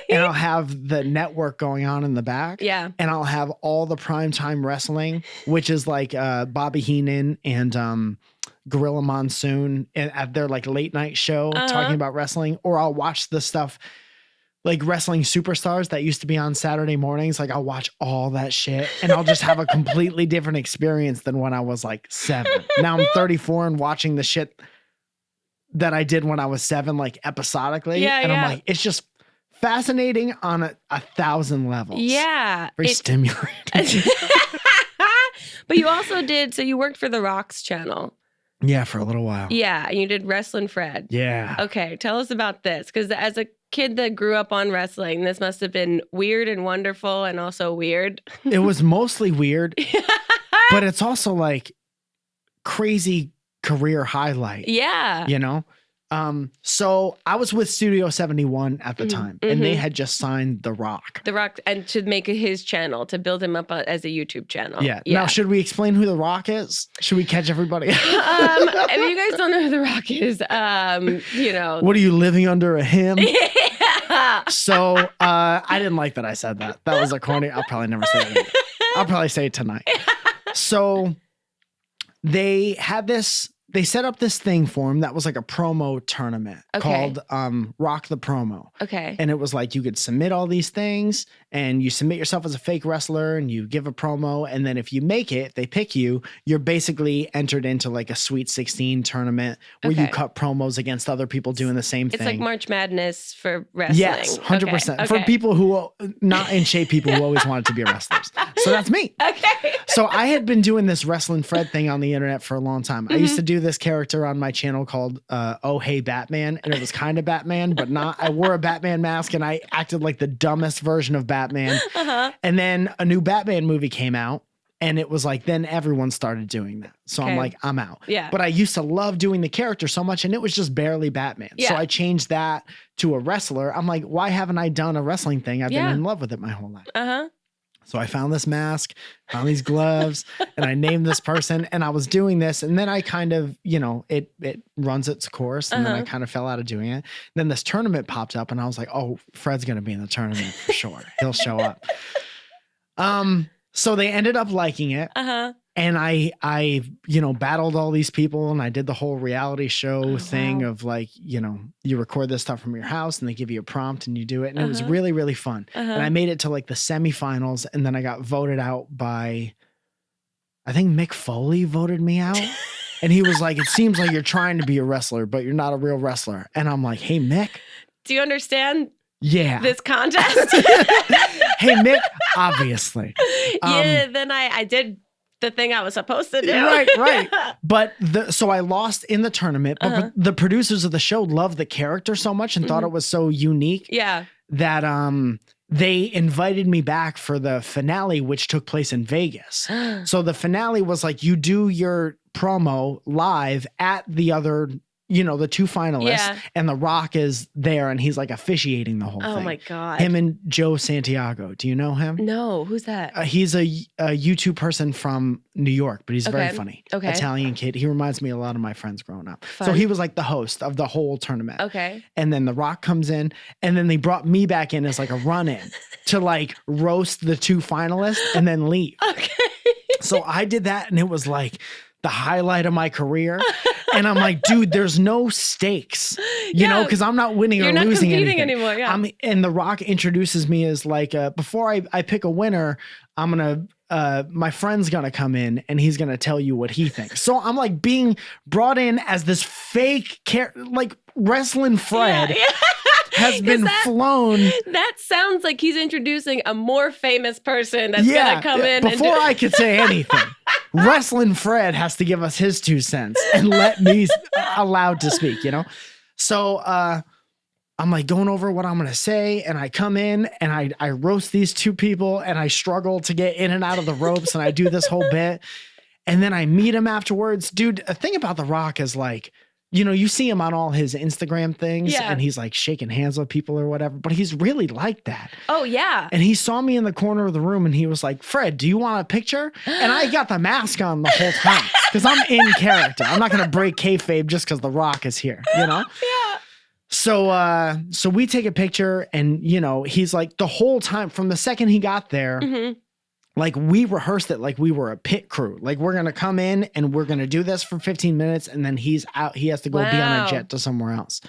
Speaker 3: And I'll have the network going on in the back.
Speaker 1: Yeah.
Speaker 3: And I'll have all the primetime wrestling, which is like Bobby Heenan and Gorilla Monsoon at their like late night show talking about wrestling. Or I'll watch the stuff like Wrestling Superstars that used to be on Saturday mornings. Like I'll watch all that shit and I'll just have a completely different experience than when I was like 7. Now I'm 34 and watching the shit that I did when I was 7, like episodically.
Speaker 1: Yeah,
Speaker 3: and I'm like, it's just fascinating on 1,000 levels.
Speaker 1: Yeah.
Speaker 3: Very stimulating.
Speaker 1: But you also so you worked for The Rock's channel.
Speaker 3: Yeah, for a little while.
Speaker 1: Yeah, and you did Wrestlin' Fred.
Speaker 3: Yeah.
Speaker 1: Okay, tell us about this. Because as a kid that grew up on wrestling, this must have been weird and wonderful and also weird.
Speaker 3: It was mostly weird, but it's also like crazy career highlight.
Speaker 1: Yeah.
Speaker 3: You know? So I was with Studio 71 at the time, and they had just signed The Rock.
Speaker 1: The Rock, and to make his channel, to build him up as a YouTube channel.
Speaker 3: Yeah. Now, should we explain who The Rock is? Should we catch everybody?
Speaker 1: If you guys don't know who The Rock is, you know.
Speaker 3: What are you, living under a hymn?
Speaker 1: Yeah.
Speaker 3: So I didn't like that I said that. That was a corny. I'll probably never say it again. I'll probably say it tonight. So they set up this thing for him that was like a promo tournament called Rock the Promo.
Speaker 1: Okay.
Speaker 3: And it was like you could submit all these things and you submit yourself as a fake wrestler and you give a promo. And then if you make it, if they pick you, you're basically entered into like a Sweet 16 tournament where you cut promos against other people doing the same thing.
Speaker 1: It's like March Madness for wrestling.
Speaker 3: Yes, 100%.
Speaker 1: Okay.
Speaker 3: For people who, not in shape people who always wanted to be wrestlers. So that's me.
Speaker 1: Okay.
Speaker 3: So I had been doing this Wrestling Fred thing on the internet for a long time. I used to do this character on my channel called Oh Hey Batman, and it was kind of Batman, but not. I wore a Batman mask and I acted like the dumbest version of Batman. And then a new Batman movie came out, and it was like then everyone started doing that. So I'm like, I'm out.
Speaker 1: Yeah.
Speaker 3: But I used to love doing the character so much, and it was just barely Batman.
Speaker 1: Yeah.
Speaker 3: So I changed that to a wrestler. I'm like, why haven't I done a wrestling thing? I've been in love with it my whole life. So I found this mask, found these gloves, and I named this person, and I was doing this. And then I kind of, it runs its course. And then I kind of fell out of doing it. Then this tournament popped up and I was like, oh, Fred's going to be in the tournament for sure. He'll show up. So they ended up liking it. And I battled all these people, and I did the whole reality show thing of like, you record this stuff from your house and they give you a prompt and you do it. And it was really, really fun. And I made it to like the semifinals, and then I got voted out by, I think Mick Foley voted me out. And he was like, it seems like you're trying to be a wrestler, but you're not a real wrestler. And I'm like, hey, Mick.
Speaker 1: Do you understand this contest?
Speaker 3: Hey, Mick, obviously.
Speaker 1: Then I did the thing I was supposed to do.
Speaker 3: Right. But so I lost in the tournament, but the producers of the show loved the character so much and thought it was so unique that they invited me back for the finale, which took place in Vegas. So the finale was like, you do your promo live at the other, the 2 finalists, and The Rock is there, and he's like officiating the whole thing.
Speaker 1: Oh my God.
Speaker 3: Him and Joe Santiago. Do you know him?
Speaker 1: No, who's that?
Speaker 3: He's a YouTube person from New York, but he's very funny. Italian kid. He reminds me a lot of my friends growing up.
Speaker 1: Fun.
Speaker 3: So he was like the host of the whole tournament.
Speaker 1: Okay.
Speaker 3: And then The Rock comes in, and then they brought me back in as like a run-in to like roast the 2 finalists and then leave.
Speaker 1: Okay.
Speaker 3: So I did that, and it was like the highlight of my career. And I'm like, dude, there's no stakes, you know, because I'm not winning or losing anything
Speaker 1: anymore. Yeah.
Speaker 3: And The Rock introduces me as like, before I pick a winner, I'm going to, my friend's going to come in and he's going to tell you what he thinks. So I'm like being brought in as this fake like Wrestling Fred. Has been flown.
Speaker 1: That sounds like he's introducing a more famous person that's gonna come in.
Speaker 3: Before I could say anything, Wrestling Fred has to give us his 2 cents and let me allowed to speak, So I'm like going over what I'm gonna say, and I come in and I roast these 2 people, and I struggle to get in and out of the ropes, and I do this whole bit, and then I meet him afterwards. Dude, a thing about The Rock is like, you see him on all his Instagram things and he's like shaking hands with people or whatever, but he's really like that.
Speaker 1: Oh, yeah.
Speaker 3: And he saw me in the corner of the room and he was like, Fred, do you want a picture? And I got the mask on the whole time because I'm in character. I'm not going to break kayfabe just because The Rock is here,
Speaker 1: Yeah.
Speaker 3: So we take a picture and, he's like the whole time from the second he got there, like we rehearsed it like we were a pit crew. Like we're going to come in and we're going to do this for 15 minutes and then he's out. He has to go be on a jet to somewhere else.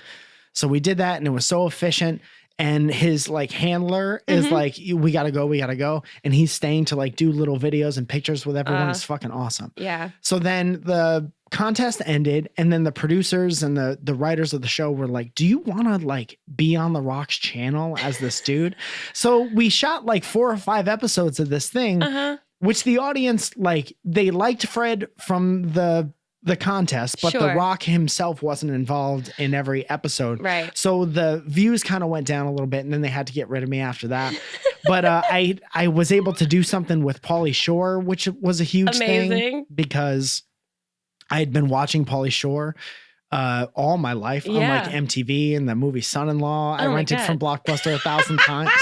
Speaker 3: So we did that and it was so efficient. And his like handler is like, we got to go. And he's staying to like do little videos and pictures with everyone. It's fucking awesome.
Speaker 1: Yeah.
Speaker 3: So then the contest ended and then the producers and the writers of the show were like, do you want to like be on The Rock's channel as this dude? So we shot like 4 or 5 episodes of this thing, which the audience, like they liked Fred from the contest, but The Rock himself wasn't involved in every episode.
Speaker 1: Right.
Speaker 3: So the views kind of went down a little bit and then they had to get rid of me after that. But I was able to do something with Pauly Shore, which was a huge thing because I had been watching Pauly Shore all my life on like MTV and the movie Son-in-Law. I rented from Blockbuster 1,000 times.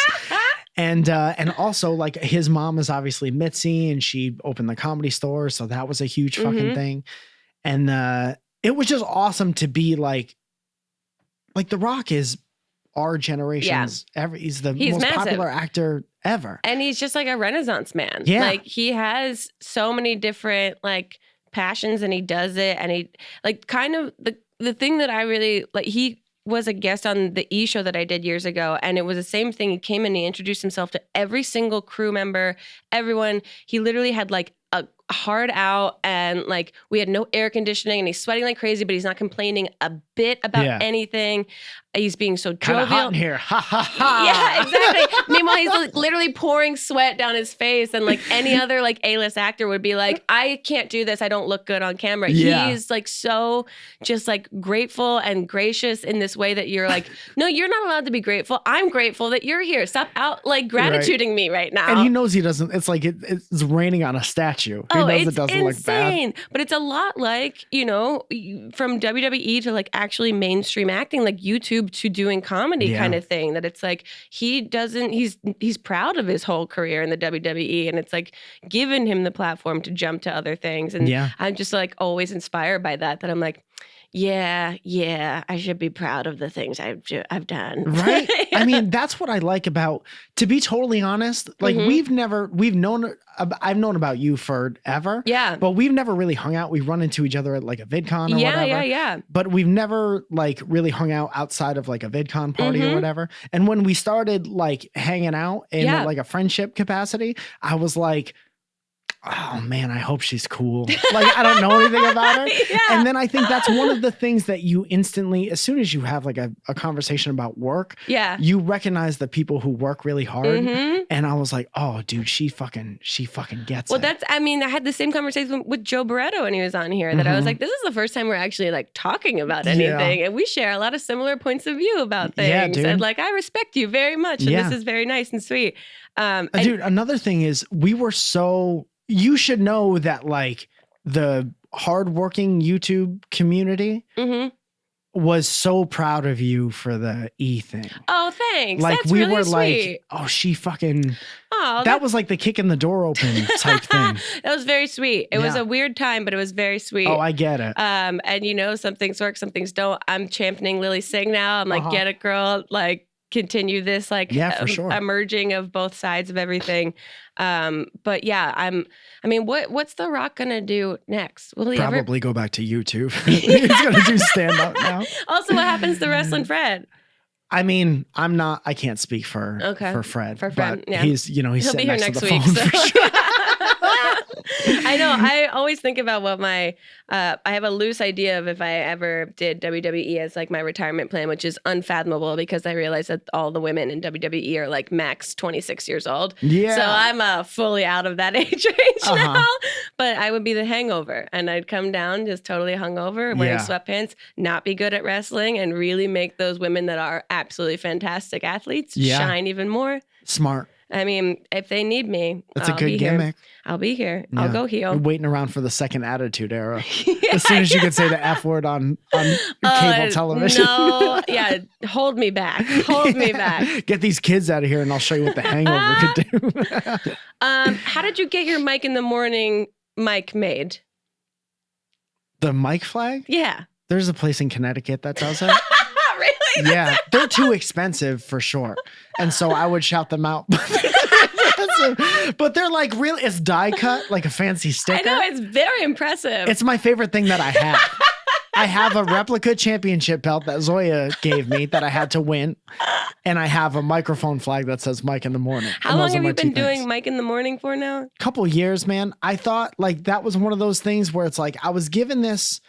Speaker 3: And also like his mom is obviously Mitzi and she opened the Comedy Store. So that was a huge fucking thing. And it was just awesome to be like The Rock is our generation's he's most
Speaker 1: massive.
Speaker 3: Popular actor ever.
Speaker 1: And he's just like a Renaissance man.
Speaker 3: Yeah.
Speaker 1: Like he has so many different like passions and he does it. And he like kind of the thing that I really like, he was a guest on the E! Show that I did years ago. And it was the same thing. He came in, he introduced himself to every single crew member, everyone. He literally had like a hard out and like we had no air conditioning and he's sweating like crazy, but he's not complaining a bit about anything. He's being so jovial.
Speaker 3: Kind of hot in here. Ha ha ha.
Speaker 1: Yeah, exactly. Meanwhile, he's like literally pouring sweat down his face and like any other like A-list actor would be like, I can't do this. I don't look good on camera.
Speaker 3: Yeah.
Speaker 1: He's like so just like grateful and gracious in this way that you're like, no, you're not allowed to be grateful. I'm grateful that you're here. Stop out like gratituding me right now.
Speaker 3: And he knows he doesn't. It's like it's raining on a statue. He knows it doesn't look bad.
Speaker 1: But it's a lot like, from WWE to like actually mainstream acting, like YouTube to doing comedy kind of thing, that it's like he's proud of his whole career in the WWE and it's like given him the platform to jump to other things. And I'm just like always inspired by that I'm like, yeah, I should be proud of the things I've done.
Speaker 3: Right. I mean, that's what I like about, to be totally honest, like I've known about you forever.
Speaker 1: Yeah.
Speaker 3: But we've never really hung out. We run into each other at like a VidCon or whatever.
Speaker 1: Yeah.
Speaker 3: But we've never like really hung out outside of like a VidCon party or whatever. And when we started like hanging out in like a friendship capacity, I was like, oh man, I hope she's cool. Like I don't know anything about her. And then I think that's one of the things that you instantly, as soon as you have like a conversation about work, you recognize the people who work really hard. And I was like, oh dude, she fucking gets it.
Speaker 1: Well, I had the same conversation with Joe Barretto when he was on here that I was like, this is the first time we're actually like talking about anything. And we share a lot of similar points of view about things.
Speaker 3: Dude.
Speaker 1: And like, I respect you very much. And this is very nice and sweet.
Speaker 3: Dude, another thing is we were you should know that like the hardworking YouTube community was so proud of you for the E thing.
Speaker 1: Oh, thanks.
Speaker 3: Like
Speaker 1: That's
Speaker 3: we
Speaker 1: really
Speaker 3: were
Speaker 1: sweet.
Speaker 3: like, oh, she fucking.
Speaker 1: Oh,
Speaker 3: that was like the kick in the door open type thing.
Speaker 1: That was very sweet. It was a weird time, but it was very sweet.
Speaker 3: Oh, I get it.
Speaker 1: And some things work, some things don't. I'm championing Lily Singh now. I'm like, get it, girl. Like, continue this like
Speaker 3: for sure.
Speaker 1: emerging of both sides of everything. But yeah, what's The Rock gonna do next? Will he
Speaker 3: probably go back to YouTube? He's gonna do stand up now.
Speaker 1: Also, what happens to Wrestling Fred?
Speaker 3: I mean, I can't speak for Fred.
Speaker 1: For Fred,
Speaker 3: but he's he'll
Speaker 1: be here
Speaker 3: next
Speaker 1: next
Speaker 3: to the
Speaker 1: week.
Speaker 3: phone
Speaker 1: So.
Speaker 3: for sure.
Speaker 1: I know. I always think about what I have a loose idea of if I ever did WWE as like my retirement plan, which is unfathomable because I realize that all the women in WWE are like max 26 years old.
Speaker 3: Yeah.
Speaker 1: So I'm fully out of that age range now. But I would be the Hangover and I'd come down just totally hungover, wearing sweatpants, not be good at wrestling, and really make those women that are absolutely fantastic athletes shine even more.
Speaker 3: Smart.
Speaker 1: I mean, if they need me,
Speaker 3: that's a good gimmick.
Speaker 1: I'll be here. Yeah. I'll go heel.
Speaker 3: You're waiting around for the second Attitude Era. As soon as you could say the F word on cable television.
Speaker 1: No, hold me back. Hold me back.
Speaker 3: Get these kids out of here and I'll show you what the Hangover could do.
Speaker 1: How did you get your Mike in the Morning mic made?
Speaker 3: The mic flag?
Speaker 1: Yeah.
Speaker 3: There's a place in Connecticut that does it.
Speaker 1: Really?
Speaker 3: Yeah. They're too expensive for sure. And so I would shout them out. But they're like really, it's die cut, like a fancy sticker.
Speaker 1: I know, it's very impressive.
Speaker 3: It's my favorite thing that I have. I have a replica championship belt that Zoya gave me that I had to win. And I have a microphone flag that says Mike in the Morning.
Speaker 1: How long have you been doing Mike in the Morning for now?
Speaker 3: Couple years, man. I thought like that was one of those things where it's like I was given this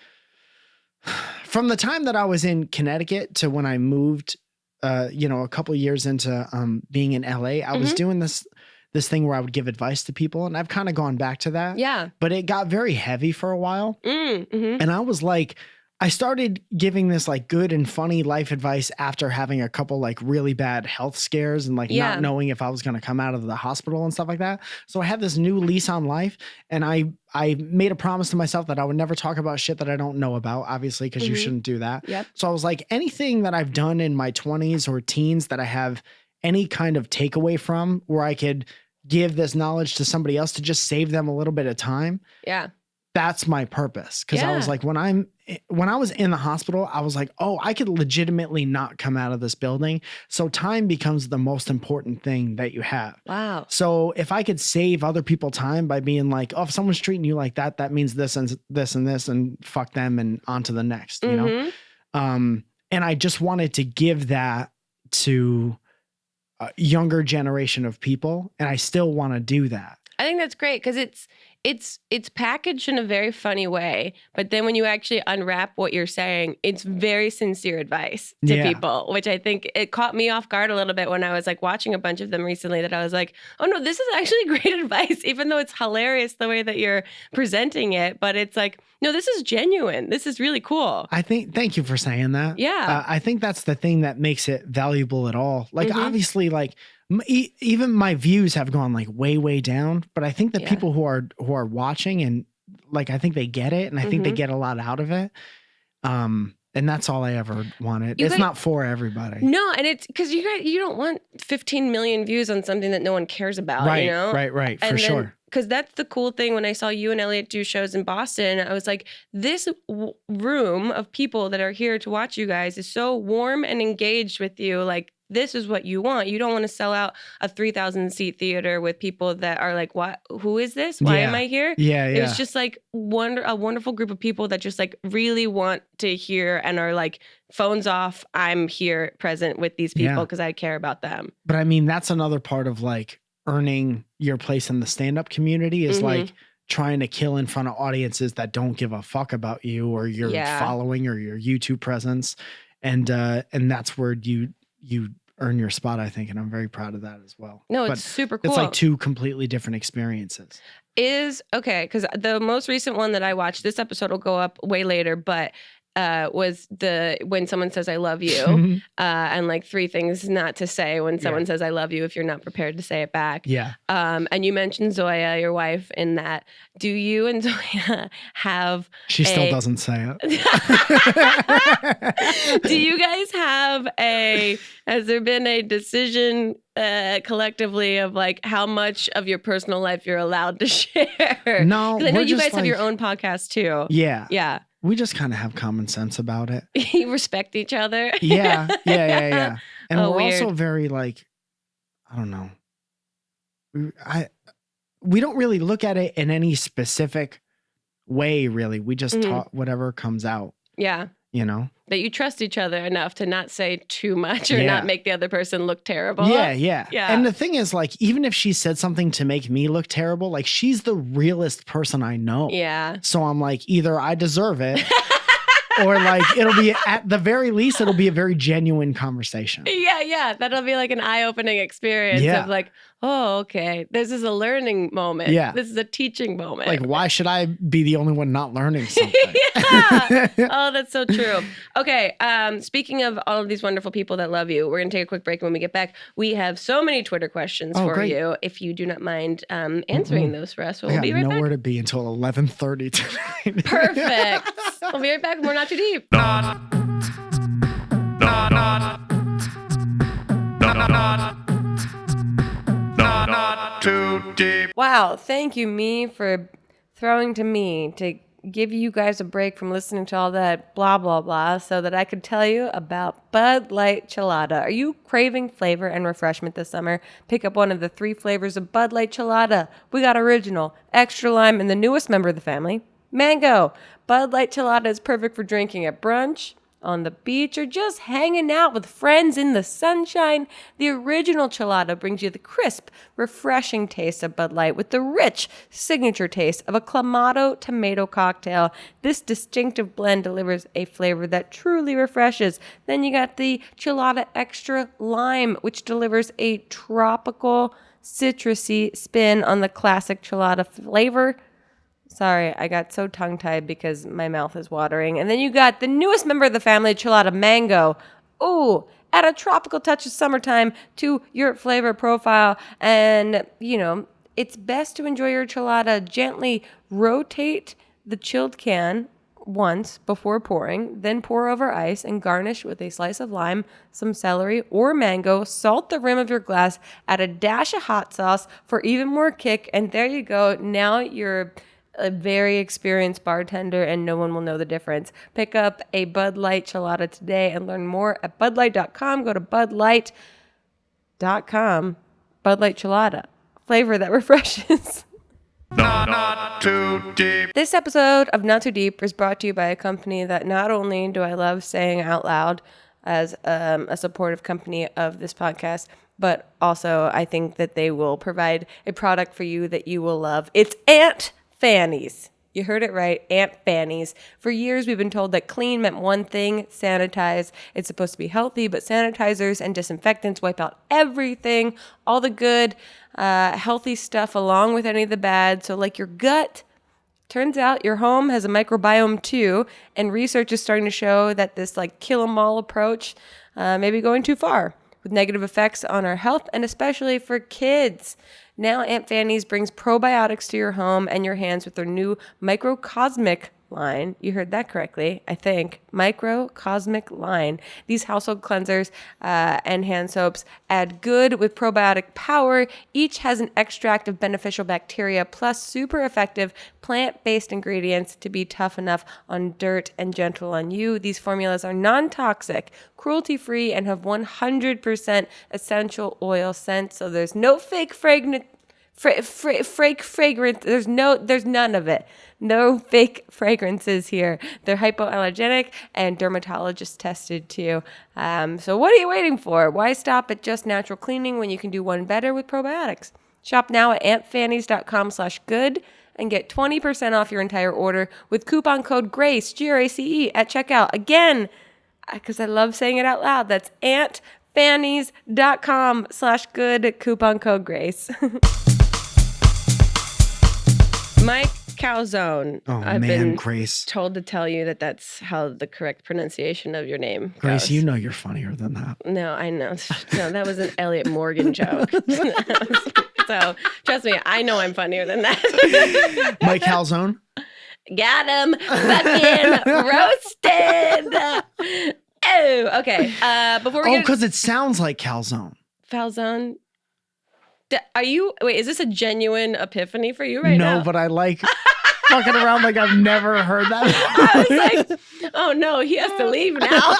Speaker 3: from the time that I was in Connecticut to when I moved, a couple years into being in LA. I was doing this thing where I would give advice to people, and I've kind of gone back to that.
Speaker 1: Yeah.
Speaker 3: But it got very heavy for a while. And I was like, I started giving this like good and funny life advice after having a couple like really bad health scares and like not knowing if I was going to come out of the hospital and stuff like that. So I had this new lease on life, and I made a promise to myself that I would never talk about shit that I don't know about, obviously, because you shouldn't do that.
Speaker 1: Yep.
Speaker 3: So I was like, anything that I've done in my 20s or teens that I have any kind of takeaway from where I could give this knowledge to somebody else to just save them a little bit of time.
Speaker 1: Yeah.
Speaker 3: That's my purpose. Cause I was like, when I was in the hospital, I was like, oh, I could legitimately not come out of this building. So time becomes the most important thing that you have.
Speaker 1: Wow.
Speaker 3: So if I could save other people time by being like, oh, if someone's treating you like that, that means this and this and this, and fuck them and on to the next, you know? And I just wanted to give that to a younger generation of people. And I still want to do that.
Speaker 1: I think that's great because it's packaged in a very funny way, but then when you actually unwrap what you're saying, it's very sincere advice to people, which I think it caught me off guard a little bit when I was like watching a bunch of them recently, that I was like, oh no, this is actually great advice, even though it's hilarious the way that you're presenting it, but it's like, no, this is genuine. This is really cool.
Speaker 3: Thank you for saying that.
Speaker 1: Yeah.
Speaker 3: I think that's the thing that makes it valuable at all. Like obviously like even my views have gone like way down, but I think the people who are watching and like, I think they get it, and I think they get a lot out of it. And that's all I ever wanted. It's not for everybody.
Speaker 1: No, and it's because you don't want 15 million views on something that no one cares about.
Speaker 3: Right,
Speaker 1: you know?
Speaker 3: Right, for sure.
Speaker 1: Because that's the cool thing. When I saw you and Elliot do shows in Boston, I was like, this room of people that are here to watch you guys is so warm and engaged with you. Like, this is what you want. You don't want to sell out a 3,000 seat theater with people that are like, what? Who is this? Why am I here?
Speaker 3: Yeah.
Speaker 1: It was just like a wonderful group of people that just like really want to hear and are like, phones off. I'm here present with these people because I care about them.
Speaker 3: But I mean, that's another part of like earning your place in the stand-up community is like trying to kill in front of audiences that don't give a fuck about you or your following or your YouTube presence. And that's where you earn your spot, I think. And I'm very proud of that as well.
Speaker 1: No, it's super cool.
Speaker 3: It's like two completely different experiences.
Speaker 1: Because the most recent one that I watched, this episode will go up way later, but was when someone says I love you, and like 3 things not to say when someone says I love you if you're not prepared to say it back.
Speaker 3: Yeah.
Speaker 1: And you mentioned Zoya, your wife, in that. Do you and Zoya have
Speaker 3: She still doesn't say it.
Speaker 1: Do you guys have has there been a decision collectively of like how much of your personal life you're allowed to share?
Speaker 3: No,
Speaker 1: because I know you guys have your own podcast too.
Speaker 3: Yeah. We just kind of have common sense about it.
Speaker 1: You respect each other.
Speaker 3: Yeah. And we're also very like, I don't know. We don't really look at it in any specific way, really. We just talk whatever comes out.
Speaker 1: Yeah.
Speaker 3: You know?
Speaker 1: That you trust each other enough to not say too much or not make the other person look terrible.
Speaker 3: Yeah. And the thing is, like, even if she said something to make me look terrible, like, she's the realest person I know.
Speaker 1: Yeah.
Speaker 3: So I'm like, either I deserve it or like, it'll be at the very least, it'll be a very genuine conversation.
Speaker 1: Yeah. That'll be like an eye-opening experience of like, Oh, okay. This is a learning moment.
Speaker 3: Yeah.
Speaker 1: This is a teaching moment.
Speaker 3: Like, why should I be the only one not learning something?
Speaker 1: Yeah. Oh, that's so true. Okay. Speaking of all of these wonderful people that love you, we're going to take a quick break. When we get back, we have so many Twitter questions for you. If you do not mind answering those for us, we'll be right back.
Speaker 3: Nowhere to be until 11:30 tonight.
Speaker 1: Perfect. We'll be right back. We're not too deep.
Speaker 2: Not too deep.
Speaker 1: Wow, thank you, me, for throwing to me to give you guys a break from listening to all that blah, blah, blah, so that I could tell you about Bud Light Chelada. Are you craving flavor and refreshment this summer? Pick up one of the 3 flavors of Bud Light Chelada. We got original, extra lime, and the newest member of the family, mango. Bud Light Chelada is perfect for drinking at brunch, on the beach, or just hanging out with friends in the sunshine. The original Chelada brings you the crisp, refreshing taste of Bud Light with the rich signature taste of a Clamato tomato cocktail. This distinctive blend delivers a flavor that truly refreshes. Then you got the Chelada Extra Lime, which delivers a tropical, citrusy spin on the classic Chelada flavor. Sorry, I got so tongue-tied because my mouth is watering. And then you got the newest member of the family, Chelada Mango. Ooh, add a tropical touch of summertime to your flavor profile. And, it's best to enjoy your Chelada. Gently rotate the chilled can once before pouring, then pour over ice and garnish with a slice of lime, some celery or mango. Salt the rim of your glass, add a dash of hot sauce for even more kick. And there you go. Now you're a very experienced bartender and no one will know the difference. Pick up a Bud Light Chelada today and learn more at budlight.com. Go to budlight.com. Bud Light Chelada, flavor that refreshes.
Speaker 2: Not too deep.
Speaker 1: This episode of Not Too Deep is brought to you by a company that not only do I love saying out loud as a supportive company of this podcast, but also I think that they will provide a product for you that you will love. It's Aunt Fanny's. You heard it right, Aunt Fanny's. For years, we've been told that clean meant one thing, sanitize. It's supposed to be healthy, but sanitizers and disinfectants wipe out everything, all the good, healthy stuff along with any of the bad. So like your gut, turns out your home has a microbiome too, and research is starting to show that this kill 'em all approach may be going too far, with negative effects on our health and especially for kids. Now Aunt Fanny's brings probiotics to your home and your hands with their new Microcosmic line. You heard that correctly, I think. Microcosmic line. These household cleansers and hand soaps add good with probiotic power. Each has an extract of beneficial bacteria plus super effective plant-based ingredients to be tough enough on dirt and gentle on you. These formulas are non-toxic, cruelty-free, and have 100% essential oil scent, so there's no fake fragrance. Fragrance. There's none of it. No fake fragrances here. They're hypoallergenic and dermatologist tested too. So what are you waiting for? Why stop at just natural cleaning when you can do one better with probiotics? Shop now at auntfannys.com/good and get 20% off your entire order with coupon code GRACE, GRACE, at checkout. Again, because I love saying it out loud, that's auntfannys.com/good, coupon code GRACE. Mike Falzone.
Speaker 3: Oh,
Speaker 1: I've
Speaker 3: man,
Speaker 1: been
Speaker 3: Grace.
Speaker 1: told to tell you that that's how the correct pronunciation of your name goes.
Speaker 3: Grace, you know you're funnier than that.
Speaker 1: No, I know. No, that was an Elliot Morgan joke. So, trust me, I know I'm funnier than that.
Speaker 3: Mike Falzone?
Speaker 1: Got him. Fucking roasted. Oh, okay. Before we
Speaker 3: because it sounds like calzone.
Speaker 1: Falzone. Wait, is this a genuine epiphany for you right now?
Speaker 3: No, but I like fucking around like I've never heard that.
Speaker 1: I was like, oh no, he has to leave now.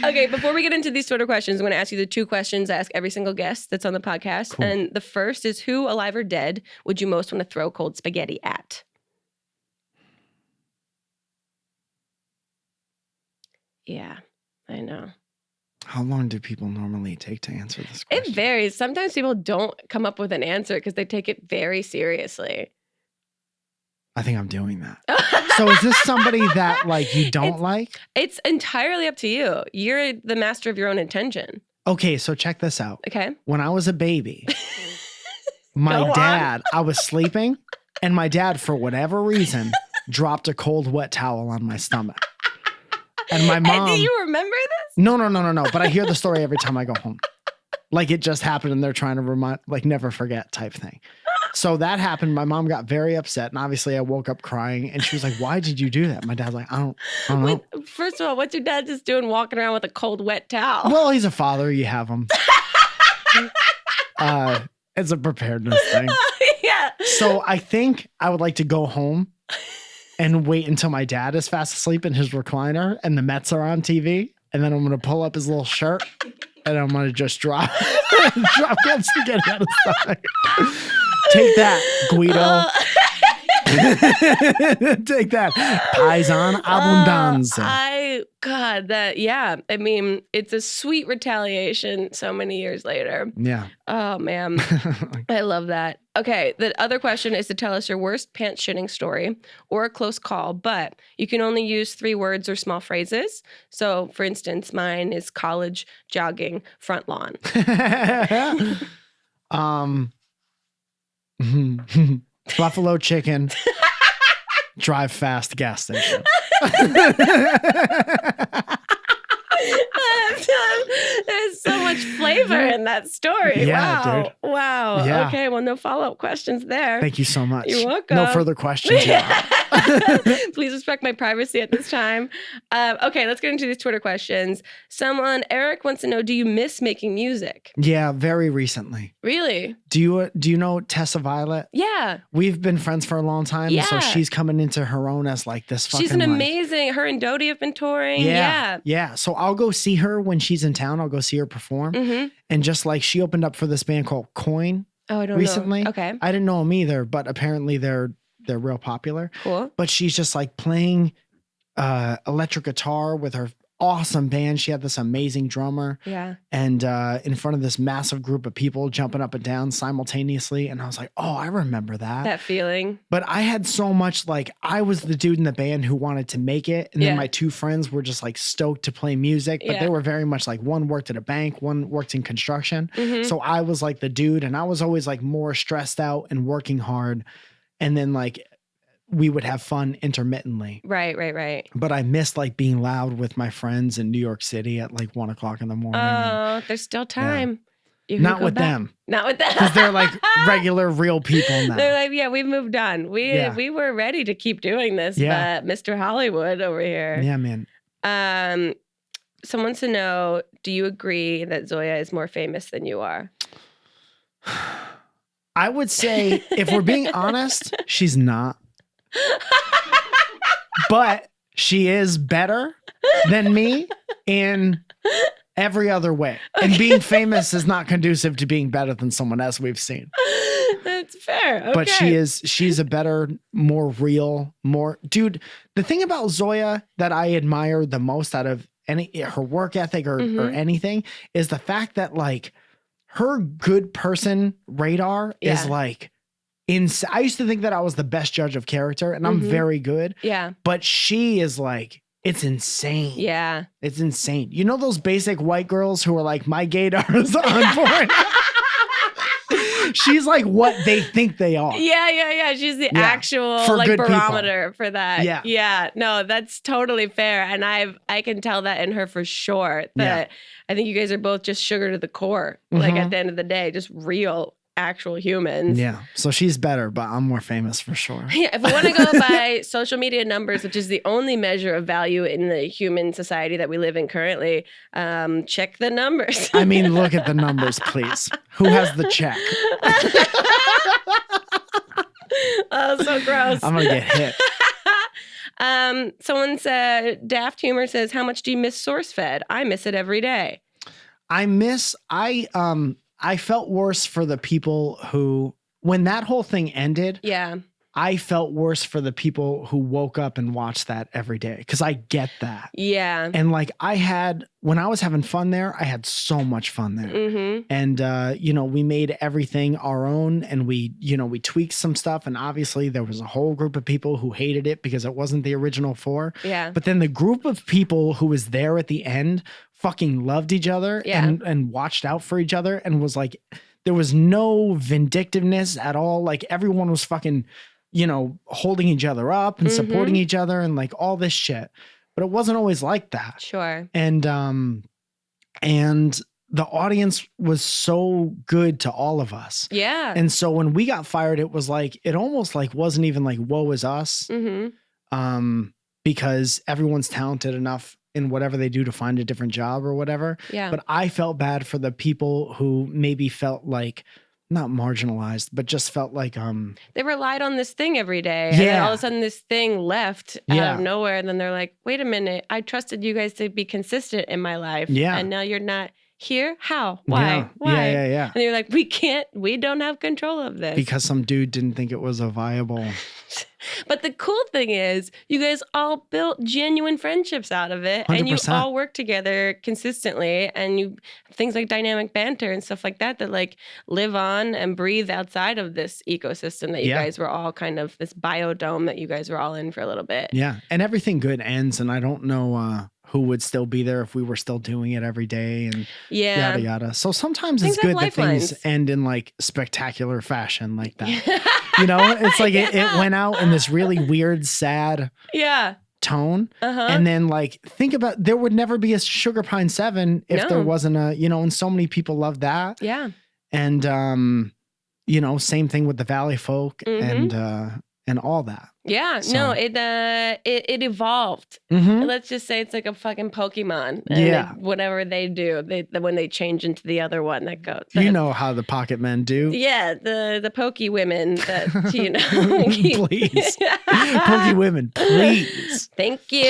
Speaker 1: Okay, before we get into these Twitter questions, I'm going to ask you the 2 questions I ask every single guest that's on the podcast. Cool. And the first is, who, alive or dead, would you most want to throw cold spaghetti at? Yeah, I know.
Speaker 3: How long do people normally take to answer this question?
Speaker 1: It varies. Sometimes people don't come up with an answer because they take it very seriously.
Speaker 3: I think I'm doing that. So is this somebody that you don't like?
Speaker 1: It's entirely up to you. You're the master of your own intention.
Speaker 3: Okay, so check this out.
Speaker 1: Okay.
Speaker 3: When I was a baby, my dad, I was sleeping, and my dad, for whatever reason, dropped a cold, wet towel on my stomach. And my mom.
Speaker 1: And do you remember this?
Speaker 3: No. But I hear the story every time I go home. Like it just happened and they're trying to remind, like never forget type thing. So that happened. My mom got very upset. And obviously I woke up crying and she was like, why did you do that? My dad's like, I don't know.
Speaker 1: First of all, what's your dad just doing walking around with a cold, wet towel?
Speaker 3: Well, he's a father. You have him. It's a preparedness thing.
Speaker 1: Yeah.
Speaker 3: So I think I would like to go home and wait until my dad is fast asleep in his recliner and the Mets are on TV. And then I'm going to pull up his little shirt and I'm going to just drop that spaghetti out of his stomach. Take that, Guido. Take that. Paisan abundanza.
Speaker 1: I mean, it's a sweet retaliation so many years later.
Speaker 3: Yeah.
Speaker 1: Oh, man. I love that. Okay. The other question is to tell us your worst pants shitting story or a close call, but you can only use 3 words or small phrases. So, for instance, mine is college, jogging, front lawn.
Speaker 3: Buffalo chicken, drive fast, gas station.
Speaker 1: There's so much flavor in that story.
Speaker 3: Yeah,
Speaker 1: wow.
Speaker 3: dude.
Speaker 1: Wow.
Speaker 3: Yeah.
Speaker 1: Okay. Well, no follow-up questions there.
Speaker 3: Thank you so much.
Speaker 1: You're welcome.
Speaker 3: No further questions.
Speaker 1: Please respect my privacy at this time. Okay, let's get into these Twitter questions. Eric wants to know, do you miss making music?
Speaker 3: Yeah, very recently.
Speaker 1: Really?
Speaker 3: Do you know Tessa Violet?
Speaker 1: Yeah.
Speaker 3: We've been friends for a long time.
Speaker 1: Yeah.
Speaker 3: So she's coming into her own as like this fucking
Speaker 1: She's an amazing, her and Dodie have been touring.
Speaker 3: Yeah. So I'll go see her when she's in town. I'll go see her perform.
Speaker 1: Mm-hmm.
Speaker 3: And just like she opened up for this band called Coin.
Speaker 1: Oh, I don't
Speaker 3: recently.
Speaker 1: know. Okay.
Speaker 3: I didn't know them either, but apparently they're real popular.
Speaker 1: Cool.
Speaker 3: But she's just like playing electric guitar with her awesome band. She had this amazing drummer.
Speaker 1: Yeah.
Speaker 3: And in front of this massive group of people jumping up and down simultaneously. And I was like, oh, I remember that.
Speaker 1: That feeling.
Speaker 3: But I had so much, like, I was the dude in the band who wanted to make it. And then my 2 friends were just like stoked to play music. But they were very much like, one worked at a bank, one worked in construction.
Speaker 1: Mm-hmm.
Speaker 3: So I was like the dude, and I was always like more stressed out and working hard. And then like we would have fun intermittently.
Speaker 1: Right.
Speaker 3: But I missed like being loud with my friends in New York City at like 1 o'clock in the morning.
Speaker 1: Oh, there's still time.
Speaker 3: Yeah. Not with them.
Speaker 1: Not with them.
Speaker 3: Because they're like regular, real people now.
Speaker 1: They're like, yeah, we've moved on. We were ready to keep doing this, but Mr. Hollywood over here.
Speaker 3: Yeah, man.
Speaker 1: Someone wants to know, do you agree that Zoya is more famous than you are?
Speaker 3: I would say, if we're being honest, she's not. But she is better than me in every other way. And being famous is not conducive to being better than someone else we've seen.
Speaker 1: That's fair. Okay.
Speaker 3: But she's a better, more real, dude, the thing about Zoya that I admire the most out of her work ethic or anything is the fact that like her good person radar is like I used to think that I was the best judge of character, and I'm very good. Yeah. But she is like, it's insane. Yeah. It's insane. You know those basic white girls who are like, my gaydar is on point? She's like what they think they are.
Speaker 1: Yeah. She's the actual like barometer for that. Yeah. No, that's totally fair. And I can tell that in her for sure. That I think you guys are both just sugar to the core. Like at the end of the day, just real actual humans.
Speaker 3: Yeah. So she's better, but I'm more famous for sure.
Speaker 1: Yeah. If we want to go by social media numbers, which is the only measure of value in the human society that we live in currently, check the numbers.
Speaker 3: I mean, look at the numbers, please. Who has the check?
Speaker 1: Oh, so gross.
Speaker 3: I'm going to get hit.
Speaker 1: Someone said, Daft Humor says, how much do you miss SourceFed? I miss it every day. I felt worse for the people who, when that whole thing ended,
Speaker 3: I felt worse for the people who woke up and watched that every day, because I get that.
Speaker 1: Yeah.
Speaker 3: And like when I was having fun there, I had so much fun there.
Speaker 1: Mm-hmm.
Speaker 3: And, we made everything our own, and we tweaked some stuff. And obviously there was a whole group of people who hated it because it wasn't the original 4.
Speaker 1: Yeah.
Speaker 3: But then the group of people who was there at the end fucking loved each other and watched out for each other, and was like, there was no vindictiveness at all. Like everyone was fucking, holding each other up and supporting each other and like all this shit. But it wasn't always like that.
Speaker 1: Sure.
Speaker 3: And the audience was so good to all of us.
Speaker 1: Yeah.
Speaker 3: And so when we got fired, it was like, it almost like wasn't even like, woe is us. Because everyone's talented enough in whatever they do to find a different job or whatever.
Speaker 1: Yeah.
Speaker 3: But I felt bad for the people who maybe felt like, not marginalized, but just felt like
Speaker 1: they relied on this thing every day.
Speaker 3: Yeah.
Speaker 1: And then all of a sudden this thing left out of nowhere. And then they're like, wait a minute, I trusted you guys to be consistent in my life.
Speaker 3: Yeah.
Speaker 1: And now you're not here. How? Why? Why?
Speaker 3: Yeah.
Speaker 1: And you're like, we don't have control of this.
Speaker 3: Because some dude didn't think it was a viable.
Speaker 1: But the cool thing is you guys all built genuine friendships out of it.
Speaker 3: 100%.
Speaker 1: And you all work together consistently, and you things like dynamic banter and stuff like that like live on and breathe outside of this ecosystem that you guys were all kind of, this biodome that you guys were all in for a little bit.
Speaker 3: Yeah. And everything good ends. And I don't know who would still be there if we were still doing it every day and yada yada. So sometimes it's good that things end in like spectacular fashion like that. It's like it went out in this really weird, sad tone. And then like, think about, there would never be a Sugar Pine 7 if there wasn't and so many people love that.
Speaker 1: Yeah.
Speaker 3: And, same thing with the Valley Folk and all that.
Speaker 1: Yeah, so. No, it evolved. Let's just say it's like a fucking Pokemon. And whatever they do, when they change into the other one, that goes.
Speaker 3: You know how the Pocket Men do.
Speaker 1: Yeah, the Pokey women that
Speaker 3: Please, Pokey women, please.
Speaker 1: Thank you.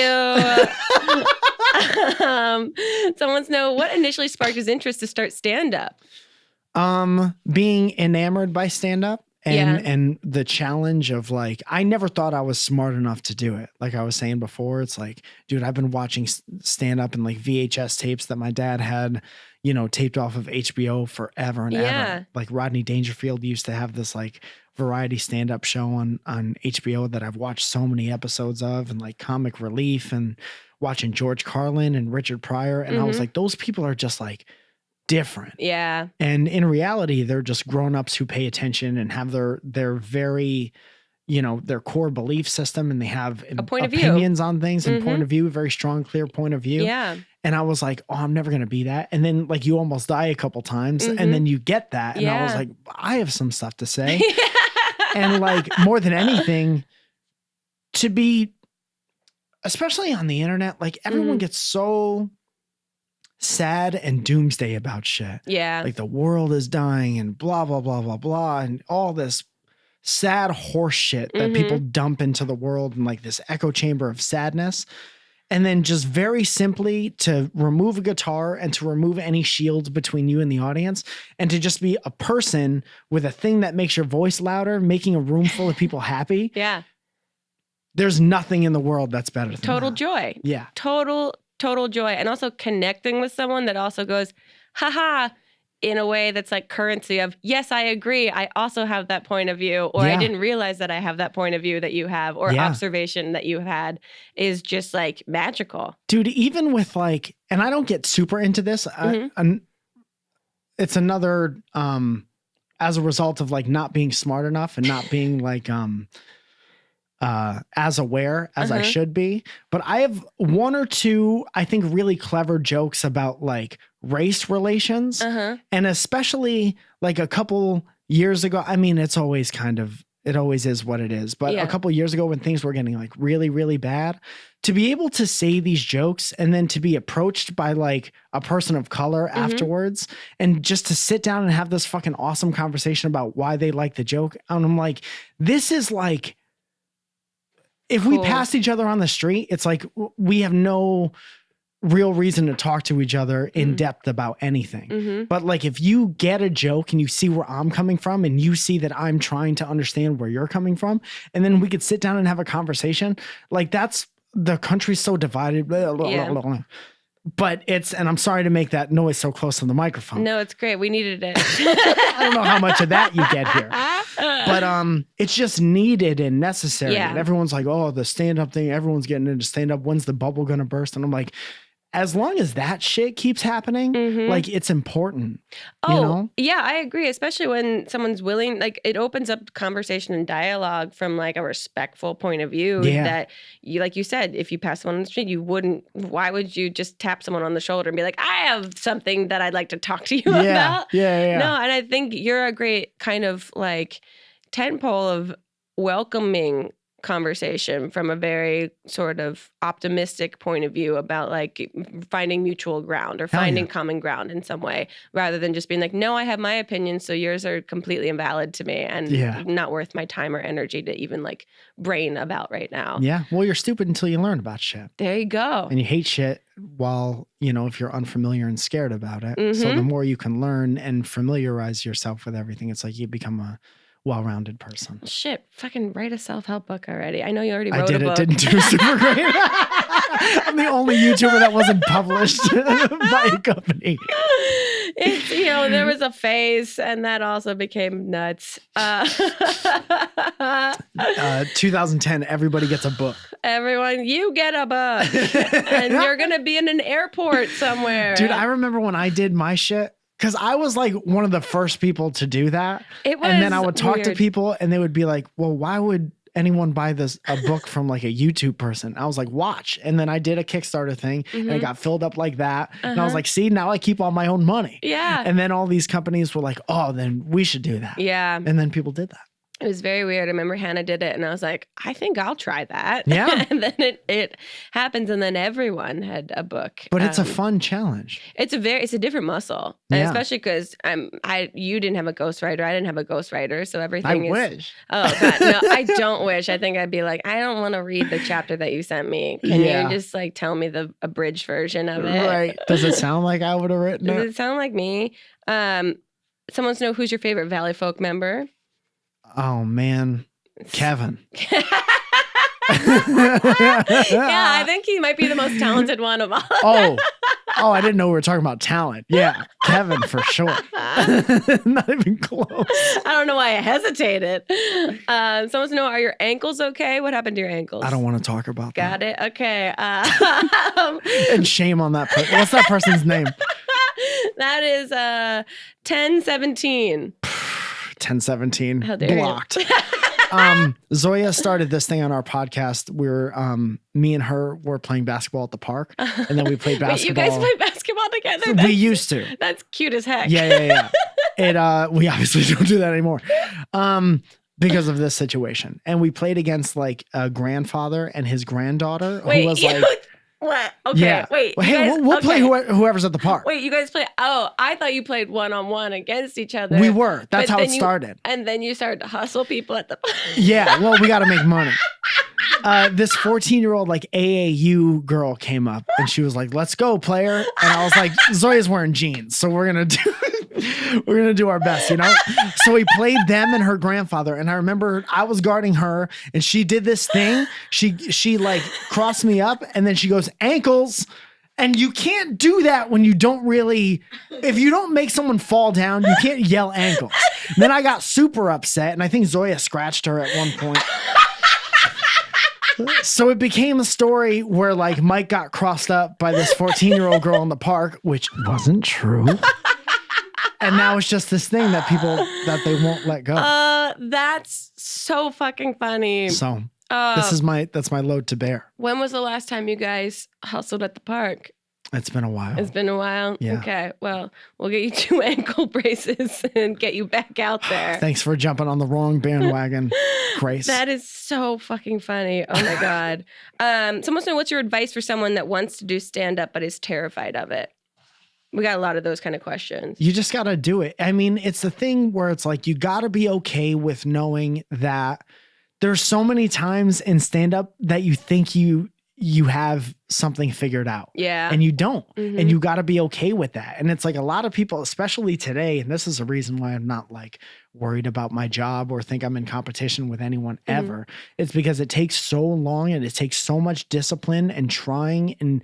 Speaker 1: Someone wants to know what initially sparked his interest to start stand up.
Speaker 3: Being enamored by stand up. And the challenge of like, I never thought I was smart enough to do it. Like I was saying before, it's like, dude, I've been watching stand up and like VHS tapes that my dad had, taped off of HBO forever and ever. Like Rodney Dangerfield used to have this like variety stand up show on HBO that I've watched so many episodes of, and like Comic Relief, and watching George Carlin and Richard Pryor. And I was like, those people are just like different. Yeah. And in reality, they're just grown-ups who pay attention and have their very, their core belief system, and they have
Speaker 1: a point
Speaker 3: opinions
Speaker 1: of view
Speaker 3: on things and point of view, very strong, clear point of view.
Speaker 1: Yeah.
Speaker 3: And I was like, oh, I'm never going to be that. And then like you almost die a couple times and then you get that. And I was like, I have some stuff to say. And like more than anything, to be, especially on the internet, like everyone gets so sad and doomsday about shit.
Speaker 1: Yeah.
Speaker 3: Like the world is dying and blah, blah, blah, blah, blah. And all this sad horse shit that people dump into the world, and like this echo chamber of sadness. And then just very simply to remove a guitar and to remove any shields between you and the audience, and to just be a person with a thing that makes your voice louder, making a room full of people happy.
Speaker 1: Yeah.
Speaker 3: There's nothing in the world that's better than
Speaker 1: total
Speaker 3: that.
Speaker 1: Joy.
Speaker 3: Yeah.
Speaker 1: Total joy. And also connecting with someone that also goes, haha, in a way that's like currency of, yes, I agree. I also have that point of view, or I didn't realize that I have that point of view that you have, or observation that you had, is just like magical.
Speaker 3: Dude, even with like, and I don't get super into this. It's another, as a result of like not being smart enough and not being like, as aware as I should be. But I have one or two, I think, really clever jokes about like race relations. And especially like a couple years ago, I mean, it always is what it is. But a couple years ago when things were getting like really, really bad, to be able to say these jokes and then to be approached by like a person of color afterwards, and just to sit down and have this fucking awesome conversation about why they like the joke. And I'm like, this is like, if we passed each other on the street, it's like we have no real reason to talk to each other in depth about anything. But like if you get a joke and you see where I'm coming from and you see that I'm trying to understand where you're coming from, and then we could sit down and have a conversation, like that's the country's so divided. Blah, blah, blah, blah, blah. But and I'm sorry to make that noise so close to the microphone.
Speaker 1: No, it's great. We needed it.
Speaker 3: I don't know how much of that you get here. But it's just needed and necessary.
Speaker 1: Yeah.
Speaker 3: And everyone's like, oh, the stand-up thing, everyone's getting into stand-up. When's the bubble gonna burst? And I'm like, as long as that shit keeps happening, like it's important.
Speaker 1: Oh,
Speaker 3: you know?
Speaker 1: Yeah, I agree. Especially when someone's willing, like it opens up conversation and dialogue from like a respectful point of view that you, like you said, if you pass someone on the street, why would you just tap someone on the shoulder and be like, I have something that I'd like to talk to you about?
Speaker 3: Yeah.
Speaker 1: No, and I think you're a great kind of like tentpole of welcoming conversation from a very sort of optimistic point of view about like finding mutual ground or finding common ground in some way, rather than just being like, no, I have my opinion, so yours are completely invalid to me and not worth my time or energy to even like brain about right now.
Speaker 3: Yeah. Well, you're stupid until you learn about shit.
Speaker 1: There you go.
Speaker 3: And you hate shit while, if you're unfamiliar and scared about it. So the more you can learn and familiarize yourself with everything, it's like you become a well-rounded person.
Speaker 1: Shit, fucking write a self-help book already. I know you already wrote a book.
Speaker 3: I didn't do super great. I'm the only YouTuber that wasn't published by a company.
Speaker 1: It's, there was a phase and that also became nuts.
Speaker 3: 2010, everybody gets a book.
Speaker 1: Everyone, you get a book. And you're going to be in an airport somewhere.
Speaker 3: Dude, I remember when I did my shit. Because I was like one of the first people to do that.
Speaker 1: And
Speaker 3: then I would talk to people and they would be like, well, why would anyone buy a book from like a YouTube person? I was like, watch. And then I did a Kickstarter thing and it got filled up like that. And I was like, see, now I keep all my own money.
Speaker 1: Yeah.
Speaker 3: And then all these companies were like, oh, then we should do that.
Speaker 1: Yeah.
Speaker 3: And then people did that.
Speaker 1: It was very weird. I remember Hannah did it and I was like, I think I'll try that.
Speaker 3: Yeah.
Speaker 1: And then it happens and then everyone had a book.
Speaker 3: But it's a fun challenge.
Speaker 1: It's a different muscle. And especially because you didn't have a ghostwriter. I didn't have a ghostwriter. So everything
Speaker 3: I wish.
Speaker 1: Oh God. No, I don't wish. I think I'd be like, I don't want to read the chapter that you sent me. Can you just like tell me the abridged version of it?
Speaker 3: Right. Does it sound like I would have written it?
Speaker 1: Does it sound like me? Someone wants to know, who's your favorite Valley Folk member?
Speaker 3: Oh man, Kevin.
Speaker 1: Yeah, I think he might be the most talented one of all.
Speaker 3: Oh, I didn't know we were talking about talent. Yeah, Kevin for sure. Not even close.
Speaker 1: I don't know why I hesitated. Someone wants to know, are your ankles okay? What happened to your ankles?
Speaker 3: I don't want to talk about that.
Speaker 1: Got it. Okay.
Speaker 3: And shame on that person. What's that person's name?
Speaker 1: That is 1017.
Speaker 3: 1017
Speaker 1: How dare
Speaker 3: blocked. Zoya started this thing on our podcast where me and her were playing basketball at the park, and then we played basketball.
Speaker 1: Wait, you guys play basketball together?
Speaker 3: We used to.
Speaker 1: That's cute as heck.
Speaker 3: Yeah. We obviously don't do that anymore. Because of this situation. And we played against like a grandfather and his granddaughter who was like,
Speaker 1: what? Okay,
Speaker 3: yeah.
Speaker 1: Wait.
Speaker 3: Well, hey, we'll play whoever's at the park.
Speaker 1: Wait, you guys play? Oh, I thought you played one-on-one against each other.
Speaker 3: We were. That's how it started.
Speaker 1: And then you started to hustle people at the park.
Speaker 3: Yeah, well, we got to make money. This 14-year-old like AAU girl came up and she was like, let's go, player. And I was like, Zoya's wearing jeans, so we're going to do our best, So we played them and her grandfather. And I remember I was guarding her and she did this thing. She like crossed me up and then she goes, ankles. And you can't do that when you don't really, if you don't make someone fall down, you can't yell ankles. And then I got super upset and I think Zoya scratched her at one point. So it became a story where like Mike got crossed up by this 14-year-old girl in the park, which wasn't true. And now it's just this thing that they won't let go.
Speaker 1: That's so fucking funny.
Speaker 3: So that's my load to bear.
Speaker 1: When was the last time you guys hustled at the park?
Speaker 3: It's been a while.
Speaker 1: It's been a while?
Speaker 3: Yeah.
Speaker 1: Okay, well, we'll get you 2 ankle braces and get you back out there.
Speaker 3: Thanks for jumping on the wrong bandwagon, Grace.
Speaker 1: That is so fucking funny. Oh my God. Someone wants to know, what's your advice for someone that wants to do stand-up but is terrified of it? We got a lot of those kind of questions.
Speaker 3: You just got to do it. I mean, it's the thing where it's like, you got to be okay with knowing that there's so many times in stand-up that you think you you have something figured out.
Speaker 1: Yeah.
Speaker 3: And you don't. And you got to be okay with that. And it's like a lot of people, especially today, and this is a reason why I'm not like worried about my job or think I'm in competition with anyone ever. It's because it takes so long and it takes so much discipline and trying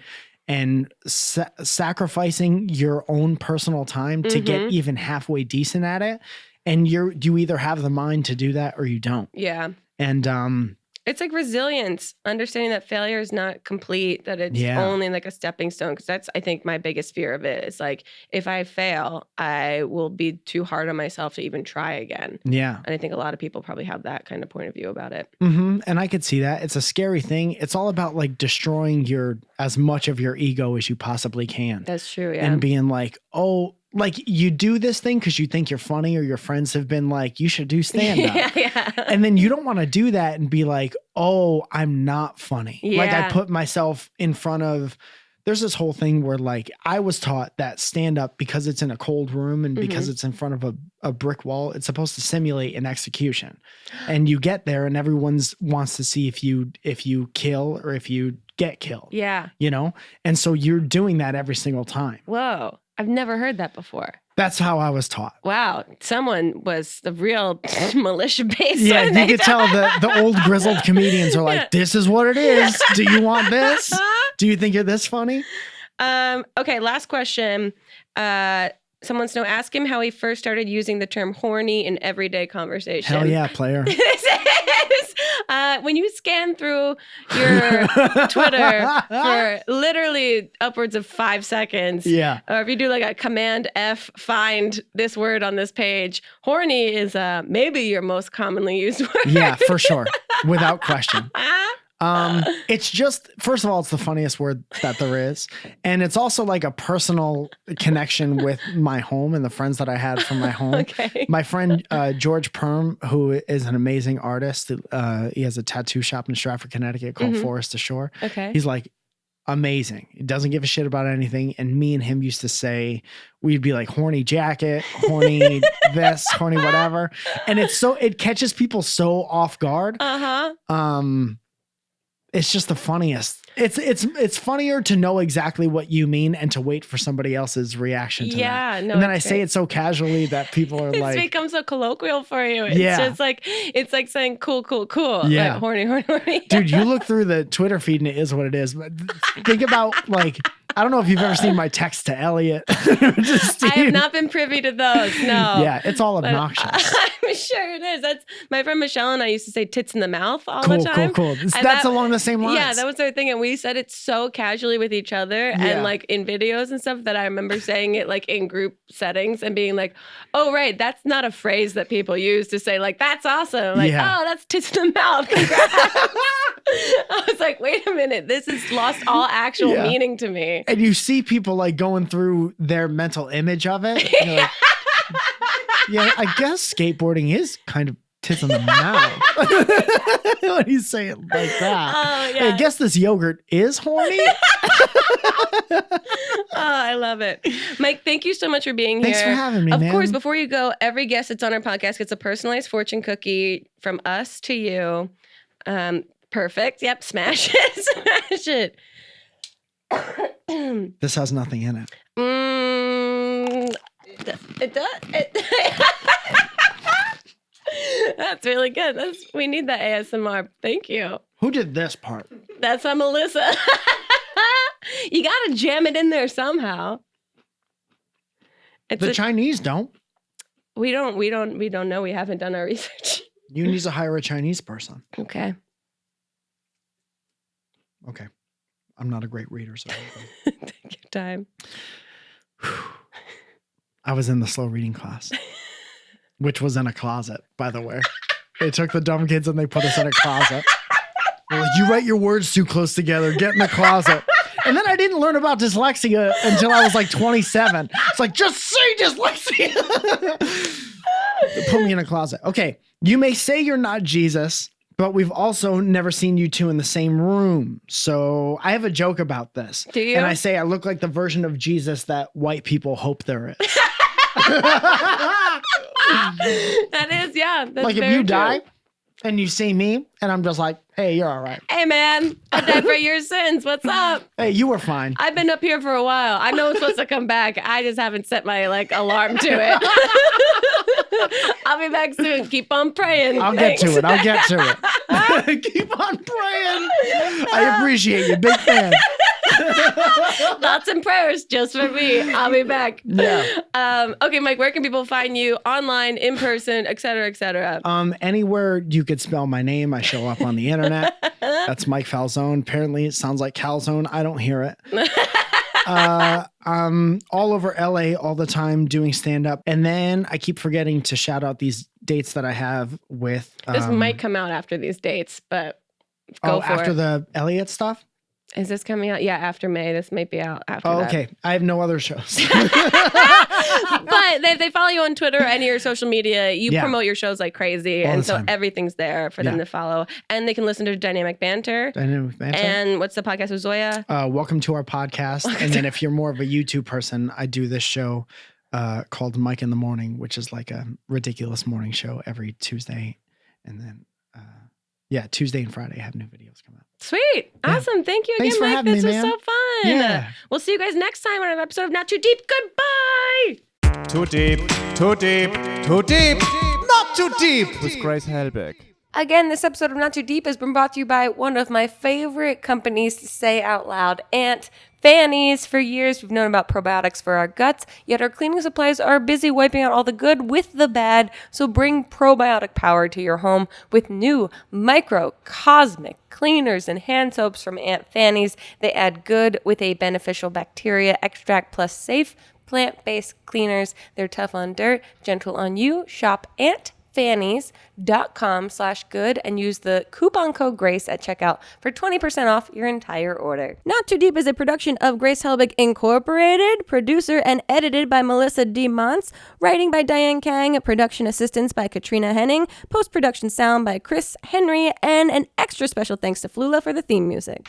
Speaker 3: and sacrificing your own personal time to get even halfway decent at it. And you either have the mind to do that or you don't.
Speaker 1: Yeah.
Speaker 3: And
Speaker 1: it's like resilience, understanding that failure is not complete, that it's only like a stepping stone. Because that's, I think, my biggest fear of it. It's like, if I fail, I will be too hard on myself to even try again.
Speaker 3: Yeah.
Speaker 1: And I think a lot of people probably have that kind of point of view about it.
Speaker 3: And I could see that. It's a scary thing. It's all about like destroying as much of your ego as you possibly can.
Speaker 1: That's true, yeah.
Speaker 3: And being like, oh, like you do this thing because you think you're funny or your friends have been like, you should do stand-up.
Speaker 1: Yeah.
Speaker 3: And then you don't want to do that and be like, oh, I'm not funny.
Speaker 1: Yeah.
Speaker 3: Like I put myself in front of, there's this whole thing where like I was taught that stand-up, because it's in a cold room and because it's in front of a brick wall, it's supposed to simulate an execution. And you get there and everyone's wants to see if you kill or if you get killed.
Speaker 1: Yeah.
Speaker 3: You know? And so you're doing that every single time.
Speaker 1: Whoa. I've never heard that before.
Speaker 3: That's how I was taught.
Speaker 1: Wow. Someone was the real militia base.
Speaker 3: Yeah, you could tell the old grizzled comedians are like, this is what it is. Do you want this? Do you think you're this funny?
Speaker 1: Okay, last question. Someone wants to know, ask him how he first started using the term horny in everyday conversation.
Speaker 3: Hell yeah, player.
Speaker 1: This is when you scan through your Twitter for literally upwards of 5 seconds.
Speaker 3: Yeah.
Speaker 1: Or if you do like a Command F, find this word on this page, horny is maybe your most commonly used word.
Speaker 3: Yeah, for sure. Without question. It's just, first of all, it's the funniest word that there is. And it's also like a personal connection with my home and the friends that I had from my home.
Speaker 1: Okay.
Speaker 3: My friend, George Perm, who is an amazing artist. He has a tattoo shop in Stratford, Connecticut called Forest to Shore.
Speaker 1: Okay.
Speaker 3: He's like amazing. He doesn't give a shit about anything. And me and him used to say, we'd be like horny jacket, horny this, horny whatever. And it catches people so off guard. It's just the funniest. It's funnier to know exactly what you mean and to wait for somebody else's reaction to that.
Speaker 1: No,
Speaker 3: and then I say it so casually that people are like,
Speaker 1: it's become so colloquial for you. It's just like, it's like saying cool, cool, cool.
Speaker 3: Yeah.
Speaker 1: Like horny, horny, horny.
Speaker 3: Dude, you look through the Twitter feed and it is what it is. But think about like, I don't know if you've ever seen my text to Elliot.
Speaker 1: I have not been privy to those. No.
Speaker 3: Yeah, it's all obnoxious.
Speaker 1: I'm sure it is. That's my friend Michelle and I used to say tits in the mouth all
Speaker 3: cool,
Speaker 1: the time.
Speaker 3: Cool. That's along the same lines.
Speaker 1: Yeah, that was our thing. And we said it so casually with each other and like in videos and stuff that I remember saying it like in group settings and being like, oh, right, that's not a phrase that people use to say like, that's awesome. Like, oh, that's tits in the mouth. Congrats. I was like, wait a minute, this has lost all actual meaning to me.
Speaker 3: And you see people like going through their mental image of it. And you're like, yeah, I guess skateboarding is kind of tits in the mouth. When you say it like that.
Speaker 1: Oh, yeah.
Speaker 3: Hey, I guess this yogurt is horny.
Speaker 1: I love it. Mike, thank you so much for being
Speaker 3: Thanks
Speaker 1: here.
Speaker 3: for having me,
Speaker 1: Of
Speaker 3: man.
Speaker 1: course, before you go, every guest that's on our podcast gets a personalized fortune cookie from us to you. Perfect. Yep. Smash it. Smash it.
Speaker 3: This has nothing in it.
Speaker 1: It does. That's really good. We need that ASMR. Thank you.
Speaker 3: Who did this part?
Speaker 1: That's Melissa. You gotta jam it in there somehow.
Speaker 3: The Chinese don't.
Speaker 1: We don't know. We haven't done our research.
Speaker 3: You need to hire a Chinese person.
Speaker 1: Okay.
Speaker 3: Okay. I'm not a great reader, so
Speaker 1: take your time.
Speaker 3: I was in the slow reading class, which was in a closet, by the way. They took the dumb kids and they put us in a closet. They're like, you write your words too close together. Get in the closet. And then I didn't learn about dyslexia until I was like 27. It's like, just say dyslexia. Put me in a closet. Okay. You may say you're not Jesus, but we've also never seen you two in the same room. So I have a joke about this.
Speaker 1: Do you?
Speaker 3: And I say I look like the version of Jesus that white people hope there is.
Speaker 1: That is, yeah. That's
Speaker 3: like if
Speaker 1: very
Speaker 3: you
Speaker 1: true.
Speaker 3: die And you see me, and I'm just like, hey, you're all right.
Speaker 1: Hey, man, I died for your sins. What's up?
Speaker 3: Hey, you were fine.
Speaker 1: I've been up here for a while. I know it's supposed to come back. I just haven't set my alarm to it. I'll be back soon. Keep on praying.
Speaker 3: I'll get to it. Keep on praying. I appreciate you. Big fan.
Speaker 1: Thoughts and prayers just for me. I'll be back.
Speaker 3: Yeah.
Speaker 1: Okay, Mike, where can people find you online, in person, et cetera, et cetera?
Speaker 3: Anywhere you could spell my name, I show up on the internet. That's Mike Falzone. Apparently it sounds like calzone. I don't hear it. All over LA all the time doing stand-up. And then I keep forgetting to shout out these dates that I have with...
Speaker 1: this might come out after these dates, but go for it.
Speaker 3: After the Elliot stuff?
Speaker 1: Is this coming out? Yeah, after May. This might be out after that.
Speaker 3: Okay. I have no other shows.
Speaker 1: But if they follow you on Twitter and your social media, you promote your shows like crazy. And so everything's there for them to follow. And they can listen to Dynamic Banter. And what's the podcast with Zoya?
Speaker 3: Welcome to our podcast. And then if you're more of a YouTube person, I do this show called Mike in the Morning, which is like a ridiculous morning show every Tuesday. And then, Tuesday and Friday I have new videos come out.
Speaker 1: Sweet. Awesome. Thank you again,
Speaker 3: Thanks for
Speaker 1: Mike.
Speaker 3: having
Speaker 1: This
Speaker 3: me,
Speaker 1: was
Speaker 3: man.
Speaker 1: so fun.
Speaker 3: Yeah.
Speaker 1: We'll see you guys next time on an episode of Not Too Deep. Goodbye.
Speaker 4: Too deep, too deep, too deep, not too deep with Grace Helbig.
Speaker 1: Again, this episode of Not Too Deep has been brought to you by one of my favorite companies to say out loud, Ant Fannies. For years, we've known about probiotics for our guts, yet our cleaning supplies are busy wiping out all the good with the bad. So bring probiotic power to your home with new microcosmic cleaners and hand soaps from Ant Fannies. They add good with a beneficial bacteria extract plus safe plant-based cleaners. They're tough on dirt, gentle on you. Shop antfannies.com/good and use the coupon code GRACE at checkout for 20% off your entire order. Not Too Deep is a production of Grace Helbig Incorporated, producer and edited by Melissa D. Montz, writing by Diane Kang, production assistance by Katrina Henning, post-production sound by Chris Henry, and an extra special thanks to Flula for the theme music.